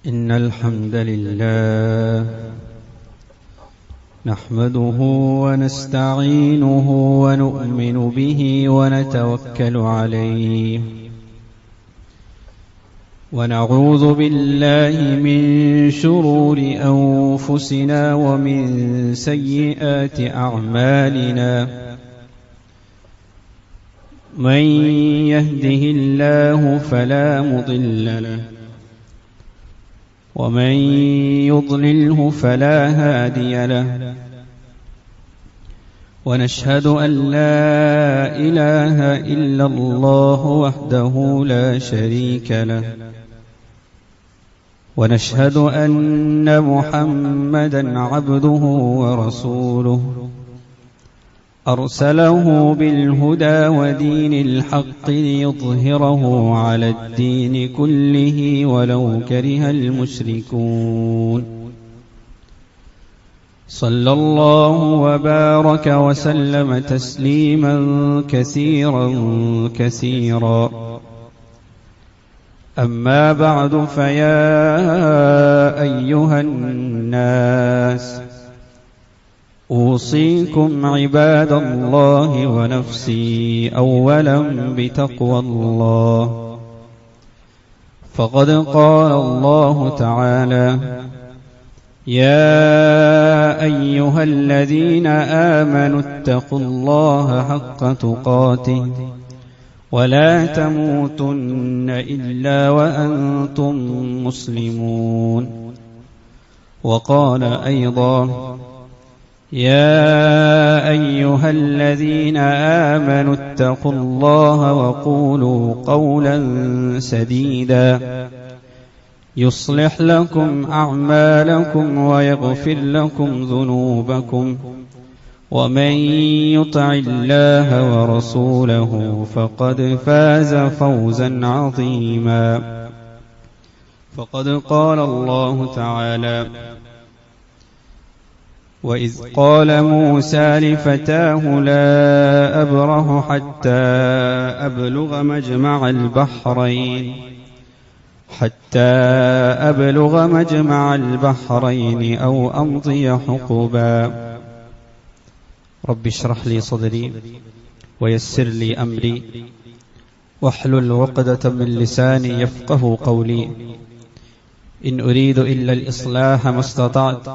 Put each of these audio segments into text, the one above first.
إن الحمد لله نحمده ونستعينه ونؤمن به ونتوكل عليه ونعوذ بالله من شرور أنفسنا ومن سيئات أعمالنا من يهده الله فلا مضل له ومن يضلله فلا هادي له ونشهد أن لا إله إلا الله وحده لا شريك له ونشهد أن محمدا عبده ورسوله أرسله بالهدى ودين الحق ليظهره على الدين كله ولو كره المشركون صلى الله وبارك وسلم تسليما كثيرا كثيرا أما بعد فيا أيها الناس أوصيكم عباد الله ونفسي أولا بتقوى الله فقد قال الله تعالى يا أيها الذين آمنوا اتقوا الله حق تقاته ولا تموتن إلا وأنتم مسلمون وقال أيضا يا أيها الذين آمنوا اتقوا الله وقولوا قولا سديدا يصلح لكم أعمالكم ويغفر لكم ذنوبكم ومن يطع الله ورسوله فقد فاز فوزا عظيما فقد قال الله تعالى وإذ قال موسى لفتاه لا أبرح حتى أبلغ مجمع البحرين أو أمضي حقبا رب اشرح لي صدري ويسر لي أمري واحلل عقدة من لساني يفقه قولي إن أريد إلا الإصلاح ما استطعت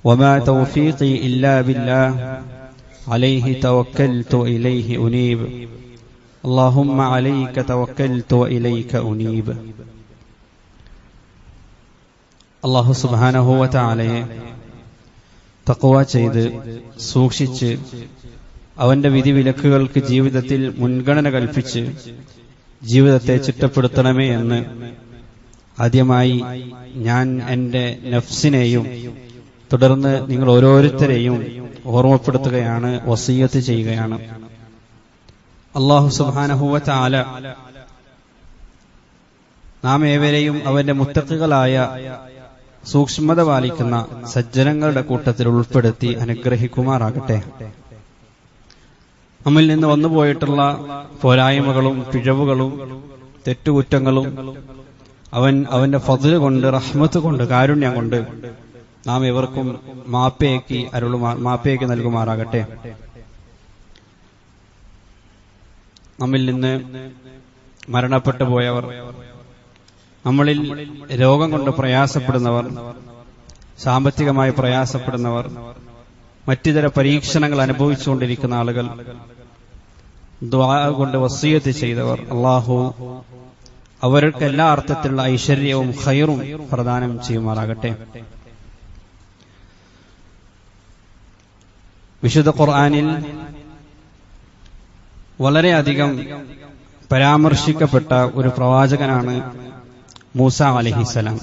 وما توفيقي إلا بالله عليه توكلت وإليه أنيب اللهم عليك توكلت وإليك أنيب അല്ലാഹു സുബ്ഹാനഹു വ തആലയെ തഖ്വ ചെയ്ത് സൂക്ഷിച്ച് അവന്റെ വിധിവിലക്കുകൾക്ക് ജീവിതത്തിൽ മുൻഗണന കൽപ്പിച്ച് ജീവിതത്തെ ചിട്ടപ്പെടുത്തണമേ എന്ന് ആദ്യമായി ഞാൻ എൻ്റെ നഫ്സിനെയും തുടർന്ന് നിങ്ങൾ ഓരോരുത്തരെയും ഓർമ്മപ്പെടുത്തുകയാണ്, വസിയ്യത്ത് ചെയ്യുകയാണ്. അല്ലാഹു സുബ്ഹാനഹു വ തആല നാം ഏവരെയും അവന്റെ മുത്തഖികളായ സൂക്ഷ്മത പാലിക്കുന്ന സജ്ജനങ്ങളുടെ കൂട്ടത്തിൽ ഉൾപ്പെടുത്തി അനുഗ്രഹിക്കുമാറാകട്ടെ. നമ്മിൽ നിന്ന് വന്നുപോയിട്ടുള്ള പോരായ്മകളും പിഴവുകളും തെറ്റുകുറ്റങ്ങളും അവന്റെ ഫദ്ല് കൊണ്ട്, റഹ്മത്ത് കൊണ്ട്, കാരുണ്യം കൊണ്ട് നാം ഇവർക്കും മാപ്പയാക്കി നൽകുമാറാകട്ടെ. നമ്മിൽ നിന്ന് മരണപ്പെട്ടു പോയവർ, നമ്മളിൽ രോഗം കൊണ്ട് പ്രയാസപ്പെടുന്നവർ, സാമ്പത്തികമായി പ്രയാസപ്പെടുന്നവർ, മറ്റിതര പരീക്ഷണങ്ങൾ അനുഭവിച്ചുകൊണ്ടിരിക്കുന്ന ആളുകൾ, ദുആ കൊണ്ട് വസിയ്യത്ത് ചെയ്തവർ, അല്ലാഹു അവർക്ക് എല്ലാ അർത്ഥത്തിലുള്ള ഐശ്വര്യവും ഖൈറും പ്രദാനം ചെയ്യുമാറാകട്ടെ. വിശുദ്ധ ഖുർആനിൽ വളരെയധികം പരാമർശിക്കപ്പെട്ട ഒരു പ്രവാചകനാണ് മൂസ അലൈഹിസ്സലാം.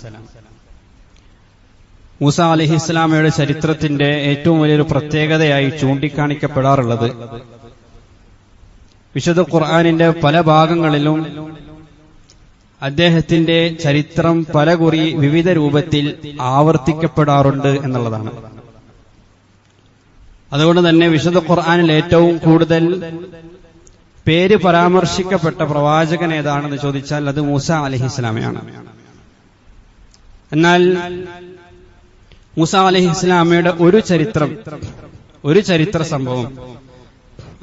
മൂസ അലൈഹിസ്സലാമയുടെ ചരിത്രത്തിന്റെ ഏറ്റവും വലിയൊരു പ്രത്യേകതയായി ചൂണ്ടിക്കാണിക്കപ്പെടാറുള്ളത് വിശുദ്ധ ഖുർആനിന്റെ പല ഭാഗങ്ങളിലും അദ്ദേഹത്തിന്റെ ചരിത്രം പലകുറി വിവിധ രൂപത്തിൽ ആവർത്തിക്കപ്പെടാറുണ്ട് എന്നുള്ളതാണ്. അതുകൊണ്ട് തന്നെ വിശുദ്ധ ഖുർആനിൽ ഏറ്റവും കൂടുതൽ പേര് പരാമർശിക്കപ്പെട്ട പ്രവാചകൻ ഏതാണെന്ന് ചോദിച്ചാൽ അത് മൂസ അലൈഹിസ്സലാമയാണ്. എന്നാൽ മൂസ അലൈഹിസ്സലാമയുടെ ഒരു ചരിത്ര സംഭവം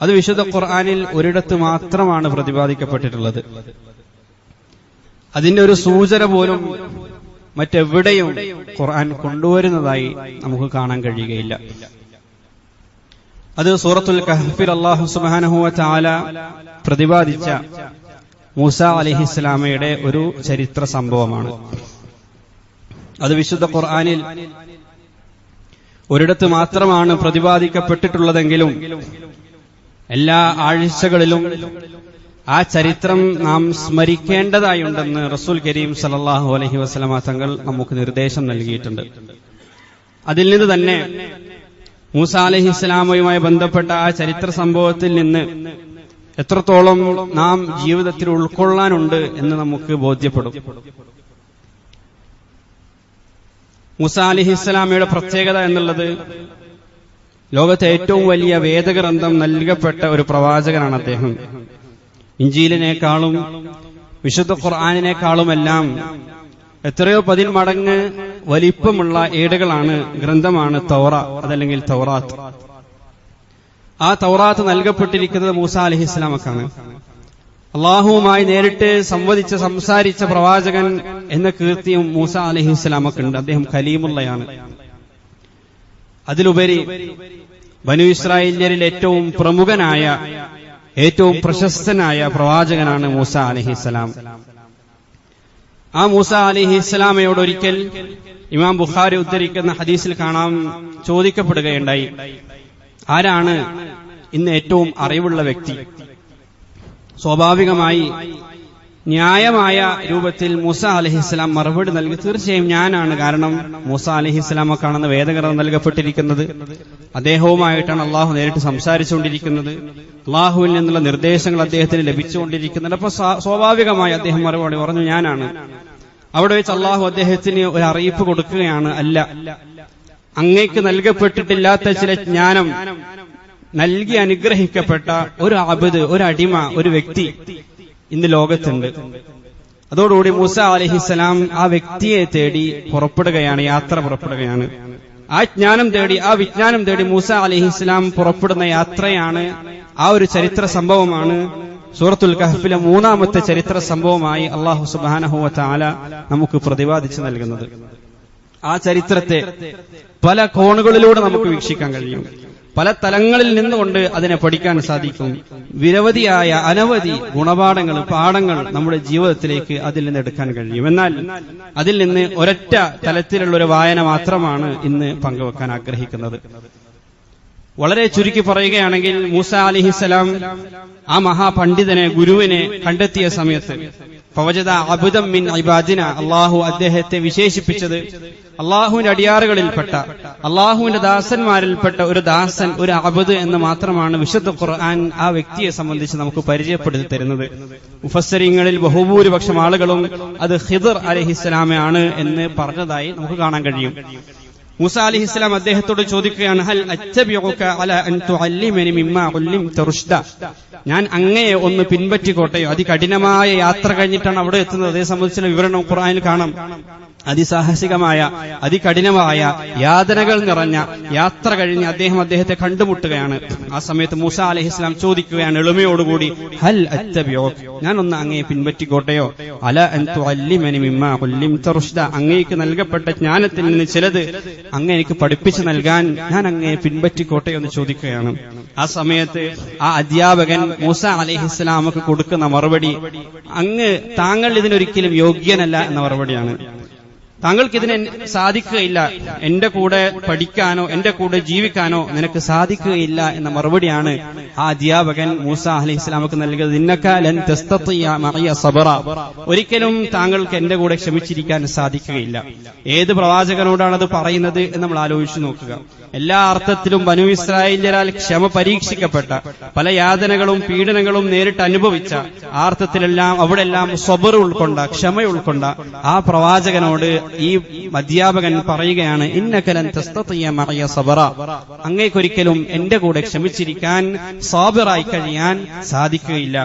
അത് വിശുദ്ധ ഖുർആനിൽ ഒരിടത്ത് മാത്രമാണ് പ്രതിപാദിക്കപ്പെട്ടിട്ടുള്ളത്. അതിന്റെ ഒരു സൂചന പോലും മറ്റെവിടെയും ഖുർആൻ കൊണ്ടുവരുന്നതായി നമുക്ക് കാണാൻ കഴിയുകയില്ല. അത് സൂറത്തുൽ കഹ്ഫിൽ അല്ലാഹു സുബ്ഹാനഹു വ തആല പ്രതിപാദിച്ച മൂസ അലൈഹിസ്സലാമയുടെ ഒരു ചരിത്ര സംഭവമാണ്. അത് വിശുദ്ധ ഖുർആനിൽ ഒരിടത്ത് മാത്രമാണ് പ്രതിപാദിക്കപ്പെട്ടിട്ടുള്ളതെങ്കിലും എല്ലാ ആഴ്ചകളിലും ആ ചരിത്രം നാം സ്മരിക്കേണ്ടതായുണ്ടെന്ന് റസൂൽ കരീം സല്ലല്ലാഹു അലൈഹി വസല്ലമ തങ്ങൾ നമുക്ക് നിർദ്ദേശം നൽകിയിട്ടുണ്ട്. അതിൽ നിന്ന് തന്നെ മൂസ അലൈഹിസ്സലാമയുമായി ബന്ധപ്പെട്ട ആ ചരിത്ര സംഭവത്തിൽ നിന്ന് എത്രത്തോളം നാം ജീവിതത്തിൽ ഉൾക്കൊള്ളാനുണ്ട് എന്ന് നമുക്ക് ബോധ്യപ്പെടും. മൂസ അലൈഹിസ്സലാമയുടെ പ്രത്യേകത എന്നുള്ളത് ലോകത്തെ ഏറ്റവും വലിയ വേദഗ്രന്ഥം നൽകപ്പെട്ട ഒരു പ്രവാചകനാണ് അദ്ദേഹം. ഇഞ്ചീലിനേക്കാളും വിശുദ്ധ ഖുർആനിനേക്കാളുമെല്ലാം എത്രയോ 10 മടങ്ങ് വലിപ്പമുള്ള ഏടുകളാണ്, ഗ്രന്ഥമാണ് അതല്ലെങ്കിൽ തൗറാത്ത്. ആ തൗറാത്ത് നൽകപ്പെട്ടിരിക്കുന്നത് മൂസ അലൈഹിസ്സലാമക്കാണ്. അള്ളാഹുവുമായി നേരിട്ട് സംസാരിച്ച പ്രവാചകൻ എന്ന കീർത്തിയും മൂസ അലൈഹിസ്സലാമക്കുണ്ട്. അദ്ദേഹം കലീമുള്ളയാണ്. അതിലുപരി ബനു ഇസ്രായേല്യരിൽ ഏറ്റവും പ്രമുഖനായ, ഏറ്റവും പ്രശസ്തനായ പ്രവാചകനാണ് മൂസ അലൈഹിസ്സലാം. ആ മൂസ അലൈഹിസ്സലാമയോട് ഒരിക്കൽ ഇമാം ബുഖാരി ഉദ്ധരിക്കുന്ന ഹദീസിൽ കാണാം, ചോദിക്കപ്പെടുകയുണ്ടായി, ആരാണ് ഇന്ന് ഏറ്റവും അറിവുള്ള വ്യക്തി? സ്വാഭാവികമായി ന്യായമായ രൂപത്തിൽ മൂസ അലൈഹിസ്സലാം മറുപടി നൽകി, തീർച്ചയായും ഞാനാണ്. കാരണം മൂസ അലൈഹിസ്സലാമക്കാണെന്ന് വേദഗ്രന്ഥം നൽകപ്പെട്ടിരിക്കുന്നത്. അദ്ദേഹവുമായിട്ടാണ് അള്ളാഹു നേരിട്ട് സംസാരിച്ചുകൊണ്ടിരിക്കുന്നത്. അള്ളാഹുവിൽ നിന്നുള്ള നിർദ്ദേശങ്ങൾ അദ്ദേഹത്തിന് ലഭിച്ചുകൊണ്ടിരിക്കുന്നുണ്ട്. അപ്പൊ സ്വാഭാവികമായി അദ്ദേഹം മറുപടി പറഞ്ഞു, ഞാനാണ്. അവിടെ വെച്ച് അള്ളാഹു അദ്ദേഹത്തിന് ഒരു അറിയിപ്പ് കൊടുക്കുകയാണ്, അല്ല, അങ്ങേക്ക് നൽകപ്പെട്ടിട്ടില്ലാത്ത ചില ജ്ഞാനം നൽകി അനുഗ്രഹിക്കപ്പെട്ട ഒരു അബ്ദ്, ഒരു അടിമ, ഒരു വ്യക്തി ഇന്ന് ലോകത്തുണ്ട്. അതോടുകൂടി മൂസ അലൈഹിസ്സലാം ആ വ്യക്തിയെ തേടി യാത്ര പുറപ്പെടുകയാണ്. ആ ജ്ഞാനം തേടി, ആ വിജ്ഞാനം തേടി മൂസ അലൈഹിസ്സലാം പുറപ്പെടുന്ന യാത്രയാണ്, ആ ഒരു ചരിത്ര സംഭവമാണ് സൂറത്തുൽ കഹ്ഫിലെ 3ാമത്തെ ചരിത്ര സംഭവമായി അല്ലാഹു സുബ്ഹാനഹു വ തആല നമുക്ക് പ്രതിപാദിച്ചു നൽകുന്നത്. ആ ചരിത്രത്തെ പല കോണുകളിലൂടെ നമുക്ക് വീക്ഷിക്കാൻ കഴിയും. പല തലങ്ങളിൽ നിന്നുകൊണ്ട് അതിനെ പഠിക്കാൻ സാധിക്കും. അനവധി പാഠങ്ങൾ നമ്മുടെ ജീവിതത്തിലേക്ക് അതിൽ നിന്ന് എടുക്കാൻ കഴിയും. എന്നാൽ അതിൽ നിന്ന് ഒരൊറ്റ തലത്തിലുള്ള ഒരു വായന മാത്രമാണ് ഇന്ന് പങ്കുവെക്കാൻ ആഗ്രഹിക്കുന്നത്. വളരെ ചുരുക്കി പറയുകയാണെങ്കിൽ, മൂസ അലൈഹിസ്സലാം ആ മഹാപണ്ഡിതനെ, ഗുരുവിനെ കണ്ടെത്തിയ സമയത്ത് ഫവജദ അബ്ദൻ മിൻ ഇബാദിന, അള്ളാഹു അദ്ദേഹത്തെ വിശേഷിപ്പിച്ചത് അള്ളാഹുവിന്റെ അടിയാറുകളിൽപ്പെട്ട, അള്ളാഹുവിന്റെ ദാസന്മാരിൽപ്പെട്ട ഒരു ദാസൻ, ഒരു അബ്ദ് എന്ന് മാത്രമാണ് വിശുദ്ധ ഖുർആൻ ആ വ്യക്തിയെ സംബന്ധിച്ച് നമുക്ക് പരിചയപ്പെടുത്തി തരുന്നത്. മുഫസ്സിരീങ്ങളിൽ ബഹുഭൂരിപക്ഷം ആളുകളും അത് ഖിദ്ർ അലൈഹിസ്സലാമാണ് എന്ന് പറഞ്ഞതായി നമുക്ക് കാണാൻ കഴിയും. മൂസ അലൈഹിസ്സലാം അദ്ദേഹത്തോട് ചോദിക്കുകയാണ്, ഹൽ അത്തബിഉക അലാ അൻ തുഅല്ലിമനി മിമ്മാ ഉല്ലിംത റുഷ്ദ, ഞാൻ അങ്ങയെ ഒന്ന് പിൻപറ്റിക്കോട്ടെയോ? അതികഠിനമായ യാത്ര കഴിഞ്ഞിട്ടാണ് അവിടെ എത്തുന്നത്. അതേ സംബന്ധിച്ചുള്ള വിവരണം ഖുർആനിൽ കാണാം. അതിസാഹസികമായ, അതികഠിനമായ, യാതനകൾ നിറഞ്ഞ യാത്ര കഴിഞ്ഞ് അദ്ദേഹത്തെ കണ്ടുമുട്ടുകയാണ്. ആ സമയത്ത് മൂസ അലൈഹിസ്സലാം ചോദിക്കുകയാണ് എളിമയോടുകൂടി, ഹൽ അത്തബിഉക, ഞാൻ ഒന്ന് അങ്ങയെ പിൻപറ്റിക്കോട്ടെയോ? അലാ അൻ തുഅല്ലിമനി മിമ്മാ ഉല്ലിംത റുഷ്ദ, അങ്ങേക്ക് നൽകപ്പെട്ട ജ്ഞാനത്തിൽ നിന്ന് ചിലത് അങ്ങ് എനിക്ക് പഠിപ്പിച്ചു നൽകാൻ ഞാൻ അങ്ങയെ പിൻപറ്റിക്കോട്ടെയോ എന്ന് ചോദിക്കുകയാണ്. ആ സമയത്ത് ആ അധ്യാപകൻ മൂസ അലൈഹിസ്സലാമക്ക് കൊടുക്കുന്ന മറുപടി, താങ്കൾ ഇതിനൊരിക്കലും യോഗ്യനല്ല എന്ന മറുപടിയാണ്. താങ്കൾക്കിതിന് സാധിക്കുകയില്ല, എന്റെ കൂടെ പഠിക്കാനോ എന്റെ കൂടെ ജീവിക്കാനോ നിനക്ക് സാധിക്കുകയില്ല എന്ന മറുപടിയാണ് ആ അധ്യാപകൻ മൂസ അലൈഹിസ്സലാമക്ക് നൽകിയത്. ഇന്നക ലൻ തസ്തതിയ മഅയ സബറ, ഒരിക്കലും താങ്കൾക്ക് എന്റെ കൂടെ ക്ഷമിച്ചിരിക്കാൻ സാധിക്കുകയില്ല. ഏത് പ്രവാചകനോടാണത് പറയുന്നത് എന്ന് നമ്മൾ ആലോചിച്ചു നോക്കുക. എല്ലാ അർത്ഥത്തിലും ബനു ഇസ്രായേല്യരാൽ ക്ഷമ പരീക്ഷിക്കപ്പെട്ട, പല യാതനകളും പീഡനങ്ങളും നേരിട്ട് അനുഭവിച്ച, ആ അർത്ഥത്തിലെല്ലാം അവിടെല്ലാം സബർ ഉൾക്കൊണ്ട, ക്ഷമ ഉൾക്കൊണ്ട ആ പ്രവാചകനോട് ഈ അധ്യാപകൻ പറയുകയാണ്, ഇന്നക ലൻ തസ്തതിയ മഅയ സബറ, അങ്ങേക്കൊരിക്കലും എന്റെ കൂടെ ക്ഷമിച്ചിരിക്കാൻ, സാബിറായി കഴിയാൻ സാധിക്കുകയില്ല.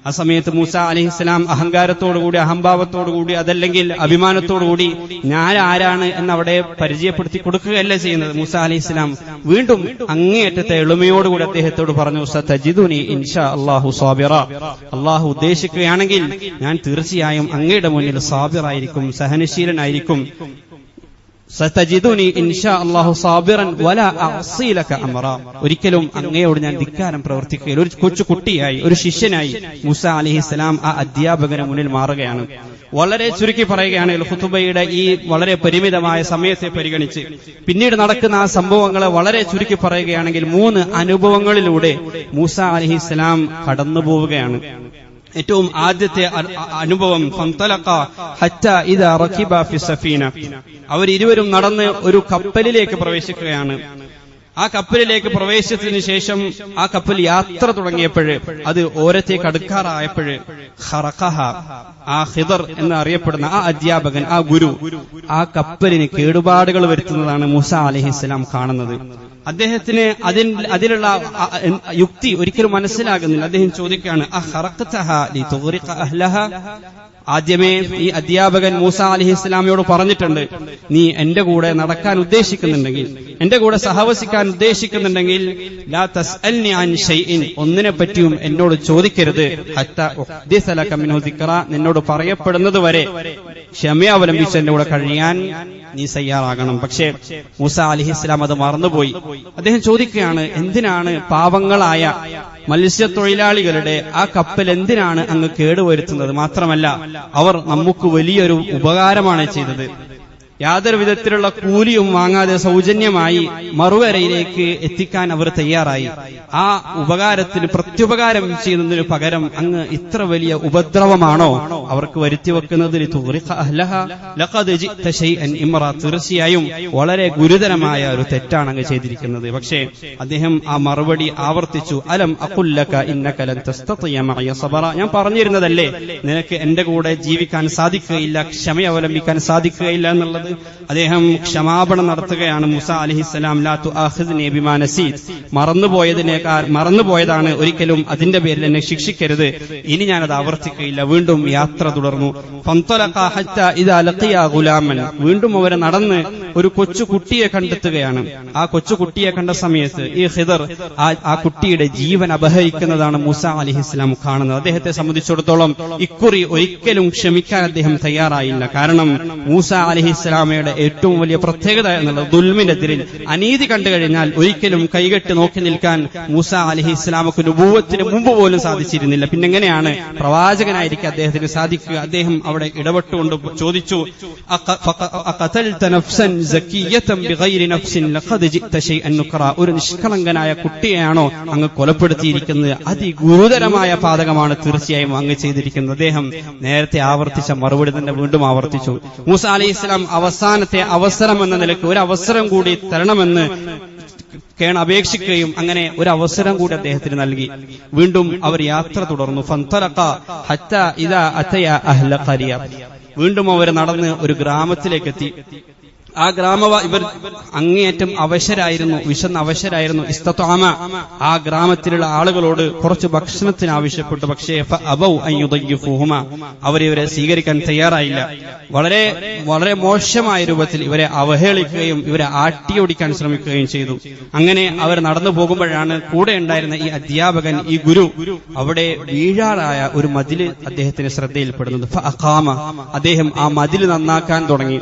ആ സമയത്ത് മൂസ അലൈഹിസ്സലാം അഹങ്കാരത്തോടുകൂടി, അഹംഭാവത്തോടുകൂടി, അതല്ലെങ്കിൽ അഭിമാനത്തോടുകൂടി ഞാൻ ആരാണ് എന്നവിടെ പരിചയപ്പെടുത്തി കൊടുക്കുകയല്ല ചെയ്യുന്നത്. മൂസ അലൈഹിസ്സലാം വീണ്ടും അങ്ങേയറ്റത്തെ എളിമയോടുകൂടി അദ്ദേഹത്തോട് പറഞ്ഞു, സതജിദുനി ഇൻഷാ അല്ലാഹു സാബിറ, അല്ലാഹു ഉദ്ദേശിക്കുകയാണെങ്കിൽ ഞാൻ തീർച്ചയായും അങ്ങയുടെ മുന്നിൽ സാബിറായിരിക്കും, സഹനശീലനായിരിക്കും. സതജിദുനി ഇൻഷാ അല്ലാഹു സാബിറൻ വലാ അഅസി ലക അംറ, ഒരിക്കലും അങ്ങയോട് ഞാൻ ധിക്കാരം പ്രവർത്തിക്കുകയില്ല. ഒരു കൊച്ചു കുട്ടിയായി, ഒരു ശിഷ്യനായി മൂസ അലൈഹിസ്സലാം ആ അധ്യാപകന് മുന്നിൽ മാറുകയാണ്. വളരെ ചുരുക്കി പറയുകയാണ്, ഖുതുബയുടെ ഈ വളരെ പരിമിതമായ സമയത്തെ പരിഗണിച്ച് പിന്നീട് നടക്കുന്ന ആ സംഭവങ്ങളെ വളരെ ചുരുക്കി പറയുകയാണെങ്കിൽ 3 അനുഭവങ്ങളിലൂടെ മൂസ അലൈഹിസ്സലാം കടന്നു പോവുകയാണ്. ഏറ്റവും ആദ്യത്തെ അനുഭവം, ഫന്തലഖ ഹത്താ ഇദാ റകിബ ഫി സഫീന, അവരിരുവരും നടന്ന് ഒരു കപ്പലിലേക്ക് പ്രവേശിക്കുകയാണ്. ആ കപ്പലിലേക്ക് പ്രവേശിച്ചതിന് ശേഷം ആ കപ്പൽ യാത്ര തുടങ്ങിയപ്പോൾ, അത് ഓരത്തേക്ക് അടുക്കാറായപ്പോൾ, ഖറഖഹ, ആ ഖിദർ എന്നറിയപ്പെടുന്ന ആ അധ്യാപകൻ, ആ ഗുരു, ആ കപ്പലിന് കേടുപാടുകൾ വരുത്തുന്നതാണ് മൂസ അലൈഹിസ്സലാം കാണുന്നത്. അദ്ദേഹത്തിന് അതിലുള്ള യുക്തി ഒരിക്കലും മനസ്സിലാകുന്നില്ല. അദ്ദേഹം ചോദിക്കുകയാണ്, അഖറഖതഹ ലിതുഗ്രിഖ അഹ്ലഹ, ആദ്യമേ ഈ അധ്യാപകൻ മൂസ അലൈഹിസ്സലാമിയോട് പറഞ്ഞിട്ടുണ്ട്, നീ എന്റെ കൂടെ നടക്കാൻ ഉദ്ദേശിക്കുന്നുണ്ടെങ്കിൽ, എന്റെ കൂടെ സഹവസിക്കാൻ ഉദ്ദേശിക്കുന്നുണ്ടെങ്കിൽ, ലാ തസ്അൽനി അൻ ഷൈഇൻ, ഒന്നിനെ പറ്റിയും എന്നോട് ചോദിക്കരുത്, ഹത്താ ഉഹ്ദിസ ലക മിൻഹു ദിക്റ, നിന്നോട് പറയപ്പെടുന്നത് വരെ ക്ഷമയാവലംബിച്ച് എന്റെ കൂടെ കഴിയാൻ നീ തയ്യാറാകണം. പക്ഷേ മൂസ അലൈഹിസ്സലാം അത് മറന്നുപോയി. അദ്ദേഹം ചോദിക്കുകയാണ്, എന്തിനാണ് പാവങ്ങളായ മത്സ്യത്തൊഴിലാളികളുടെ ആ കപ്പൽ എന്തിനാണ് അങ്ങ് കേടുവരുത്തുന്നത്? മാത്രമല്ല അവർ നമുക്ക് വലിയൊരു ഉപകാരമാണ് ചെയ്തത്. യാതൊരു വിധത്തിലുള്ള കൂലിയും വാങ്ങാതെ സൗജന്യമായി മറുകരയിലേക്ക് എത്തിക്കാൻ അവർ തയ്യാറായി. ആ ഉപകാരത്തിന് പ്രത്യുപകാരം ചെയ്യുന്നതിന് പകരം അങ്ങ് ഇത്ര വലിയ ഉപദ്രവമാണോ അവർക്ക് വരുത്തിവെക്കുന്നത്? തീർച്ചയായും വളരെ ഗുരുതരമായ ഒരു തെറ്റാണ് അങ്ങ് ചെയ്തിരിക്കുന്നത്. പക്ഷേ അദ്ദേഹം ആ മറുപടി ആവർത്തിച്ചു, അലം അഖുൽ ലക ഇന്നക ലൻ തസ്തതിയ മഅയ സബറ, ഞാൻ പറഞ്ഞിരുന്നതല്ലേ നിനക്ക് എന്റെ കൂടെ ജീവിക്കാൻ സാധിക്കുകയില്ല, ക്ഷമ അവലംബിക്കാൻ സാധിക്കുകയില്ല എന്നുള്ളത്. അദ്ദേഹം ക്ഷമാപണം നടത്തുകയാണ്. മൂസ അലൈഹിസ്സലാം, ലാ തുആഖിദ്നി ബിമാ നസീത്, മറന്നുപോയതാണ്, ഒരിക്കലും അതിന്റെ പേരിൽ എന്നെ ശിക്ഷിക്കരുത്, ഇനി ഞാനത് ആവർത്തിക്കുകയില്ല. വീണ്ടും യാത്ര തുടർന്നു. ഫന്തലഖ ഹത്താ ഇദാ ലഖിയ ഗുലാമൻ, വീണ്ടും അവർ നടന്ന് ഒരു കൊച്ചു കുട്ടിയെ കണ്ടെത്തുകയാണ്. ആ കൊച്ചു കുട്ടിയെ കണ്ട സമയത്ത് ഈ ഖിദർ ആ കുട്ടിയുടെ ജീവൻ അപഹരിക്കുന്നതാണ് മൂസ അലൈഹിസ്സലാം കാണുന്നത്. അദ്ദേഹത്തെ സംബന്ധിച്ചിടത്തോളം ഇക്കുറി ഒരിക്കലും ക്ഷമിക്കാൻ അദ്ദേഹം തയ്യാറായില്ല. കാരണം മൂസ അലൈഹിസ്സലാമയുടെ ഏറ്റവും വലിയ പ്രത്യേകത എന്നുള്ളത് ദുൽമിനെതിരിൽ, അനീതി കണ്ടു കഴിഞ്ഞാൽ ഒരിക്കലും കൈകെട്ടി നോക്കി നിൽക്കാൻ മൂസ അലൈഹിസ്സലാമക്ക് നുബുവത്തിന് മുമ്പ് പോലും സാധിച്ചിരുന്നില്ല. പിന്നെങ്ങനെയാണ് പ്രവാചകനായിരിക്കും അദ്ദേഹത്തിന് സാധിക്കുക? അദ്ദേഹം അവിടെ ഇടപെട്ടുകൊണ്ട് ചോദിച്ചു, അഖതൽത നഫ്സൻ സകിയ്യതൻ ബിഗൈരി നഫ്സിൻ ലഖദ് ജിഅത ശൈഅൻ നുക്റ, ഒരു നിഷ്കളങ്കനായ കുട്ടിയെയാണോ അങ്ങ് കൊലപ്പെടുത്തിയിരിക്കുന്നത്? അതിഗുരുതരമായ പാതകമാണ് തീർച്ചയായും അങ്ങ് ചെയ്തിരിക്കുന്നത്. അദ്ദേഹം നേരത്തെ ആവർത്തിച്ച മറുപടി തന്നെ വീണ്ടും ആവർത്തിച്ചു. മൂസ അലൈഹിസ്സലാം അവസാനത്തെ അവസരം എന്ന നിലയ്ക്ക് ഒരു അവസരം കൂടി തരണമെന്ന് അപേക്ഷിക്കുകയും അങ്ങനെ ഒരു അവസരം കൂടി അദ്ദേഹത്തിന് നൽകി. വീണ്ടും അവർ യാത്ര തുടർന്നു. ഫന്തലഖ ഹത്താ ഇദാ അതയ അഹ്ല ഖരിയ, വീണ്ടും അവർ നടന്ന് ഒരു ഗ്രാമത്തിലേക്കെത്തി. ആ ഇവർ അങ്ങേയറ്റം അവശരായിരുന്നു, വിശന്ന് അവശരായിരുന്നു. ഇസ്തത്വാമ, ആ ഗ്രാമത്തിലുള്ള ആളുകളോട് കുറച്ച് ഭക്ഷണത്തിന് ആവശ്യപ്പെട്ടു. പക്ഷേ അബൗ അൻ യുദയ്യിഫൂഹുമ, അവരിവരെ സ്വീകരിക്കാൻ തയ്യാറായില്ല. വളരെ വളരെ മോശമായ രൂപത്തിൽ ഇവരെ അവഹേളിക്കുകയും ഇവരെ ആട്ടിയോടിക്കാൻ ശ്രമിക്കുകയും ചെയ്തു. അങ്ങനെ അവർ നടന്നു പോകുമ്പോഴാണ് കൂടെ ഉണ്ടായിരുന്ന ഈ അധ്യാപകൻ, ഈ ഗുരു, അവിടെ വീഴാറായ ഒരു മതില് അദ്ദേഹത്തിന് ശ്രദ്ധയിൽപ്പെടുന്നത്. ഫഅഖാമ, അദ്ദേഹം ആ മതില് നന്നാക്കാൻ തുടങ്ങി.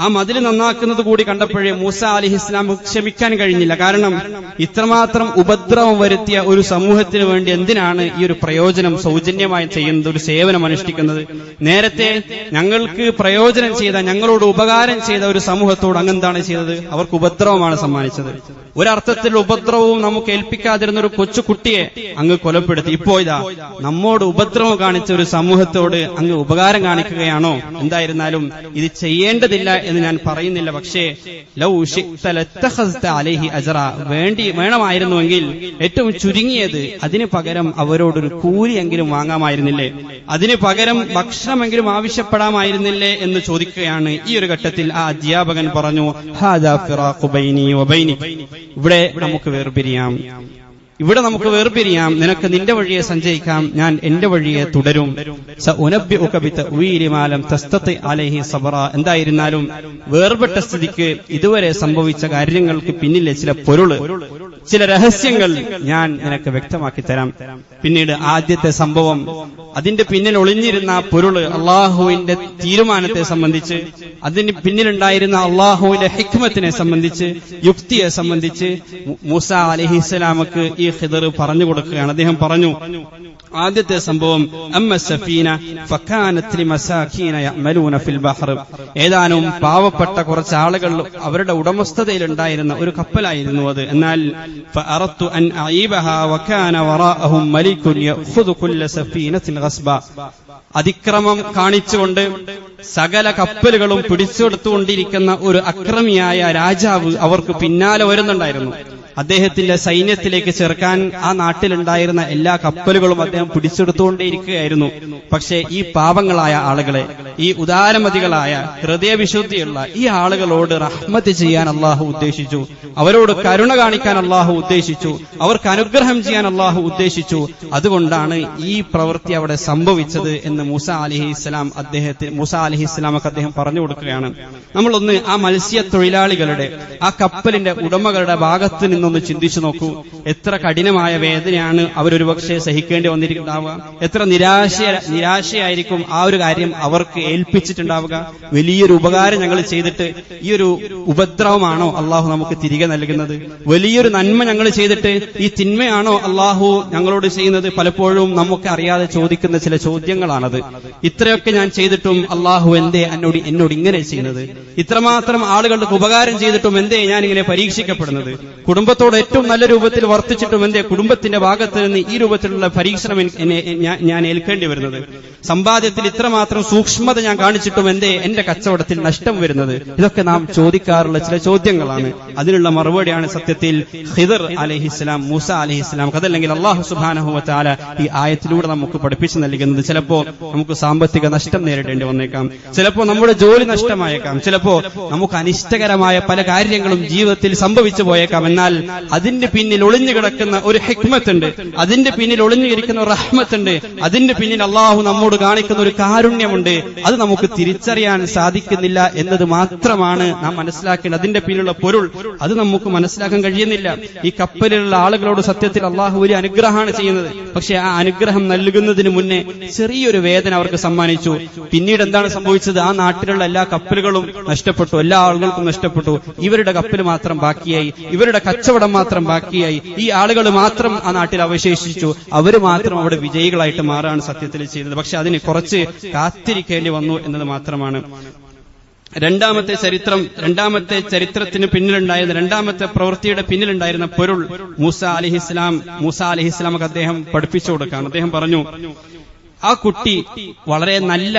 ആ മതില് നന്നാക്കുന്നത് കൂടി കണ്ടപ്പോഴേ മൂസ അലൈഹിസ്സലാം ക്ഷമിക്കാൻ കഴിഞ്ഞില്ല. കാരണം ഇത്രമാത്രം ഉപദ്രവം വരുത്തിയ ഒരു സമൂഹത്തിന് വേണ്ടി എന്തിനാണ് ഈ ഒരു പ്രയോജനം സൗജന്യമായി ചെയ്യുന്നത്, ഒരു സേവനം അനുഷ്ഠിക്കുന്നത്? നേരത്തെ ഞങ്ങൾക്ക് പ്രയോജനം ചെയ്ത, ഞങ്ങളോട് ഉപകാരം ചെയ്ത ഒരു സമൂഹത്തോട് അങ്ങെന്താണ് ചെയ്തത്? അവർക്ക് ഉപദ്രവമാണ് സമ്മാനിച്ചത്. ഒരർത്ഥത്തിൽ ഉപദ്രവവും നമുക്ക് ഏൽപ്പിക്കാതിരുന്ന ഒരു കൊച്ചുകുട്ടിയെ അങ്ങ് കൊലപ്പെടുത്തി. ഇപ്പോ ഇതാ നമ്മോട് ഉപദ്രവം കാണിച്ച ഒരു സമൂഹത്തോട് അങ്ങ് ഉപകാരം കാണിക്കുകയാണോ? എന്തായിരുന്നാലും ഇത് ചെയ്യേണ്ടതില്ല എന്ന് ഞാൻ പറയുന്നില്ല. പക്ഷേ ലൗ ശിഅ്ത ലത്തഖസ്ത അലൈഹി അജ്റ, വേണമായിരുന്നുവെങ്കിൽ ഏറ്റവും ചുരുങ്ങിയത് അതിന് പകരം അവരോടൊരു കൂലിയെങ്കിലും വാങ്ങാമായിരുന്നില്ലേ? അതിന് പകരം ഭക്ഷണമെങ്കിലും ആവശ്യപ്പെടാമായിരുന്നില്ലേ എന്ന് ചോദിക്കുകയാണ്. ഈ ഒരു ഘട്ടത്തിൽ ആ അധ്യാപകൻ പറഞ്ഞു, ഹാദാ ഫിറാഖു ബൈനി വബൈനിക്, ഇവിടെ നമുക്ക് വേർപിരിയാം. നിനക്ക് നിന്റെ വഴിയെ സഞ്ചരിക്കാം, ഞാൻ എന്റെ വഴിയെ തുടരും. സഉനബ്ബിഉക ബിതഅ്വീലി മാ ലം തസ്തതി അലൈഹി സബ്റ, എന്തായിരുന്നാലും വേർപെട്ട സ്ഥിതിക്ക് ഇതുവരെ സംഭവിച്ച കാര്യങ്ങൾക്ക് പിന്നിലെ ചില പൊരുള്, ചില രഹസ്യങ്ങൾ ഞാൻ നിനക്ക് വ്യക്തമാക്കി തരാം. പിന്നീട് ആദ്യത്തെ സംഭവം, അതിന്റെ പിന്നിൽ ഒളിഞ്ഞിരുന്ന പൊരുള്, അള്ളാഹുവിന്റെ തീരുമാനത്തെ സംബന്ധിച്ച്, അതിന് പിന്നിലുണ്ടായിരുന്ന അള്ളാഹുവിന്റെ ഹിക്മത്തിനെ സംബന്ധിച്ച്, യുക്തിയെ സംബന്ധിച്ച് മൂസ അലൈഹിസ്സലാമക്ക് ഈ ഖിദർ പറഞ്ഞു കൊടുക്കുകയാണ്. അദ്ദേഹം പറഞ്ഞു, ആദ്യത്തെ സംഭവം അമ്മ സഫീന ഫകാനത് ലിമസാകീന യഅമലൂന ഫിൽ ബഹർ, ഏതാനും പാവപ്പെട്ട കുറച്ച് ആളുകൾ അവരുടെ ഉടമസ്ഥതയിലുണ്ടായിരുന്ന ഒരു കപ്പലായിരുന്നു അത്. എന്നാൽ ഫഅറത്തു അൻ അഈബഹാ വകാന വറാഅഹും മലികുൻ യഖുദു കുല്ല സഫീനത്തിൻ ഗസ്ബ, അതിക്രമം കാണിച്ചുകൊണ്ട് സകല കപ്പലുകളും പിടിച്ചെടുത്തുകൊണ്ടിരിക്കുന്ന ഒരു അക്രമിയായ രാജാവ് അവർക്ക് പിന്നാലെ വരുന്നുണ്ടായിരുന്നു. അദ്ദേഹത്തിന്റെ സൈന്യത്തിലേക്ക് ചേർക്കാൻ ആ നാട്ടിലുണ്ടായിരുന്ന എല്ലാ കപ്പലുകളും അദ്ദേഹം പിടിച്ചെടുത്തുകൊണ്ടേയിരിക്കുകയായിരുന്നു. പക്ഷേ ഈ പാപങ്ങളായ ആളുകളെ, ഈ ഉദാരമതികളായ ഹൃദയവിശുദ്ധിയുള്ള ഈ ആളുകളോട് റഹ്മത്ത് ചെയ്യാൻ അള്ളാഹു ഉദ്ദേശിച്ചു, അവരോട് കരുണ കാണിക്കാൻ അള്ളാഹു ഉദ്ദേശിച്ചു, അവർക്ക് അനുഗ്രഹം ചെയ്യാൻ അള്ളാഹു ഉദ്ദേശിച്ചു. അതുകൊണ്ടാണ് ഈ പ്രവൃത്തി അവിടെ സംഭവിച്ചത് എന്ന് മൂസ അലൈഹിസ്സലാമക്ക് അദ്ദേഹം പറഞ്ഞു കൊടുക്കുകയാണ്. നമ്മളൊന്ന് ആ മത്സ്യത്തൊഴിലാളികളുടെ, ആ കപ്പലിന്റെ ഉടമകളുടെ ഭാഗത്ത് നിന്നൊന്ന് ചിന്തിച്ചു നോക്കൂ. എത്ര കഠിനമായ വേദനയാണ് അവരൊരുപക്ഷെ സഹിക്കേണ്ടി വന്നിട്ടുണ്ടാവുക. എത്ര നിരാശയായിരിക്കും ആ ഒരു കാര്യം അവർക്ക് ഏൽപ്പിച്ചിട്ടുണ്ടാവുക. വലിയൊരു ഉപകാരം ഞങ്ങൾ ചെയ്തിട്ട് ഈ ഒരു ഉപദ്രവമാണോ അള്ളാഹു നമുക്ക് തിരികെ നൽകുന്നത്? വലിയൊരു നന്മ ഞങ്ങൾ ചെയ്തിട്ട് ഈ തിന്മയാണോ അള്ളാഹു ഞങ്ങളോട് ചെയ്യുന്നത്? പലപ്പോഴും നമുക്ക് അറിയാതെ ചോദിക്കുന്ന ചില ചോദ്യങ്ങളാണത്. ഇത്രയൊക്കെ ഞാൻ ചെയ്തിട്ടും അള്ളാഹു എന്തേ എന്നോട് ഇങ്ങനെ ചെയ്യുന്നത്? ഇത്രമാത്രം ആളുകൾക്ക് ഉപകാരം ചെയ്തിട്ടും എന്തേ ഞാൻ ഇങ്ങനെ പരീക്ഷിക്കപ്പെടുന്നത്? കുടുംബത്തോട് ഏറ്റവും നല്ല രൂപത്തിൽ വർത്തിച്ചിട്ടും എന്തേ കുടുംബത്തിന്റെ ഭാഗത്ത് നിന്ന് ഈ രൂപത്തിലുള്ള പരീക്ഷണം ഞാൻ ഏൽക്കേണ്ടി വരുന്നത്? സമ്പാദ്യത്തിൽ ഇത്രമാത്രം സൂക്ഷ്മത ഞാൻ കാണിച്ചിട്ടും എന്തേ എന്റെ കച്ചവടത്തിൽ നഷ്ടം വരുന്നത്? ഇതൊക്കെ നാം ചോദിക്കാറുള്ള ചില ചോദ്യങ്ങളാണ്. അതിനുള്ള മറുപടിയാണ് സത്യത്തിൽ ഖിദർ അലൈഹിസ്സലാം, മൂസ അലൈഹിസ്സലാം, അതല്ലെങ്കിൽ അല്ലാഹു സുബ്ഹാനഹു വ തആല ഈ ആയത്തിലൂടെ നമുക്ക് പഠിപ്പിച്ചു നൽകുന്നത്. ചിലപ്പോ നമുക്ക് സാമ്പത്തിക നഷ്ടം നേരിടേണ്ടി വന്നേക്കാം, ചിലപ്പോ നമ്മുടെ ജോലി നഷ്ടമായേക്കാം, ചിലപ്പോ നമുക്ക് അനിഷ്ടകരമായ പല കാര്യങ്ങളും ജീവിതത്തിൽ സംഭവിച്ചു പോയേക്കാം. എന്നാൽ അതിന്റെ പിന്നിൽ ഒളിഞ്ഞു കിടക്കുന്ന ഒരു ഹിക്മത്തുണ്ട്, അതിന്റെ പിന്നിൽ ഒളിഞ്ഞിരിക്കുന്ന ഒരു റഹ്മത്തുണ്ട്, അതിന്റെ പിന്നിൽ അള്ളാഹു നമ്മോട് കാണിക്കുന്ന ഒരു കാരുണ്യമുണ്ട്. അത് നമുക്ക് തിരിച്ചറിയാൻ സാധിക്കുന്നില്ല എന്നത് മാത്രമാണ് നാം മനസ്സിലാക്കേണ്ടത്. അതിന്റെ പിന്നിലുള്ള പൊരുൾ അത് നമുക്ക് മനസ്സിലാക്കാൻ കഴിയുന്നില്ല. ഈ കപ്പലിലുള്ള ആളുകളോട് സത്യത്തിൽ അള്ളാഹു ഒരു അനുഗ്രഹമാണ് ചെയ്യുന്നത്. പക്ഷെ ആ അനുഗ്രഹം നൽകുന്നതിന് മുന്നേ ചെറിയൊരു വേദന അവർക്ക് സമ്മാനിച്ചു. പിന്നീട് എന്താണ് സംഭവിച്ചത്? ആ നാട്ടിലുള്ള എല്ലാ കപ്പലുകളും നഷ്ടപ്പെട്ടു, എല്ലാ ആളുകൾക്കും നഷ്ടപ്പെട്ടു. ഇവരുടെ കപ്പൽ മാത്രം ബാക്കിയായി, ഇവരുടെ കച്ചവടം മാത്രം ബാക്കിയായി, ഈ ആളുകൾ മാത്രം ആ നാട്ടിൽ അവശേഷിച്ചു. അവര് മാത്രം അവിടെ വിജയികളായിട്ട് മാറാണ് സത്യത്തിൽ ചെയ്തത്. പക്ഷെ അതിന് കുറച്ച് കാത്തിരിക്കേണ്ടി വന്നു എന്നത് മാത്രമാണ്. രണ്ടാമത്തെ ചരിത്രത്തിന് പിന്നിലുണ്ടായിരുന്ന, രണ്ടാമത്തെ പ്രവൃത്തിയുടെ പിന്നിലുണ്ടായിരുന്ന പൊരുൾ മൂസ അലൈഹിസ്സലാമക്ക് അദ്ദേഹം പഠിപ്പിച്ചു കൊടുക്കാൻ. അദ്ദേഹം പറഞ്ഞു, ആ കുട്ടി വളരെ നല്ല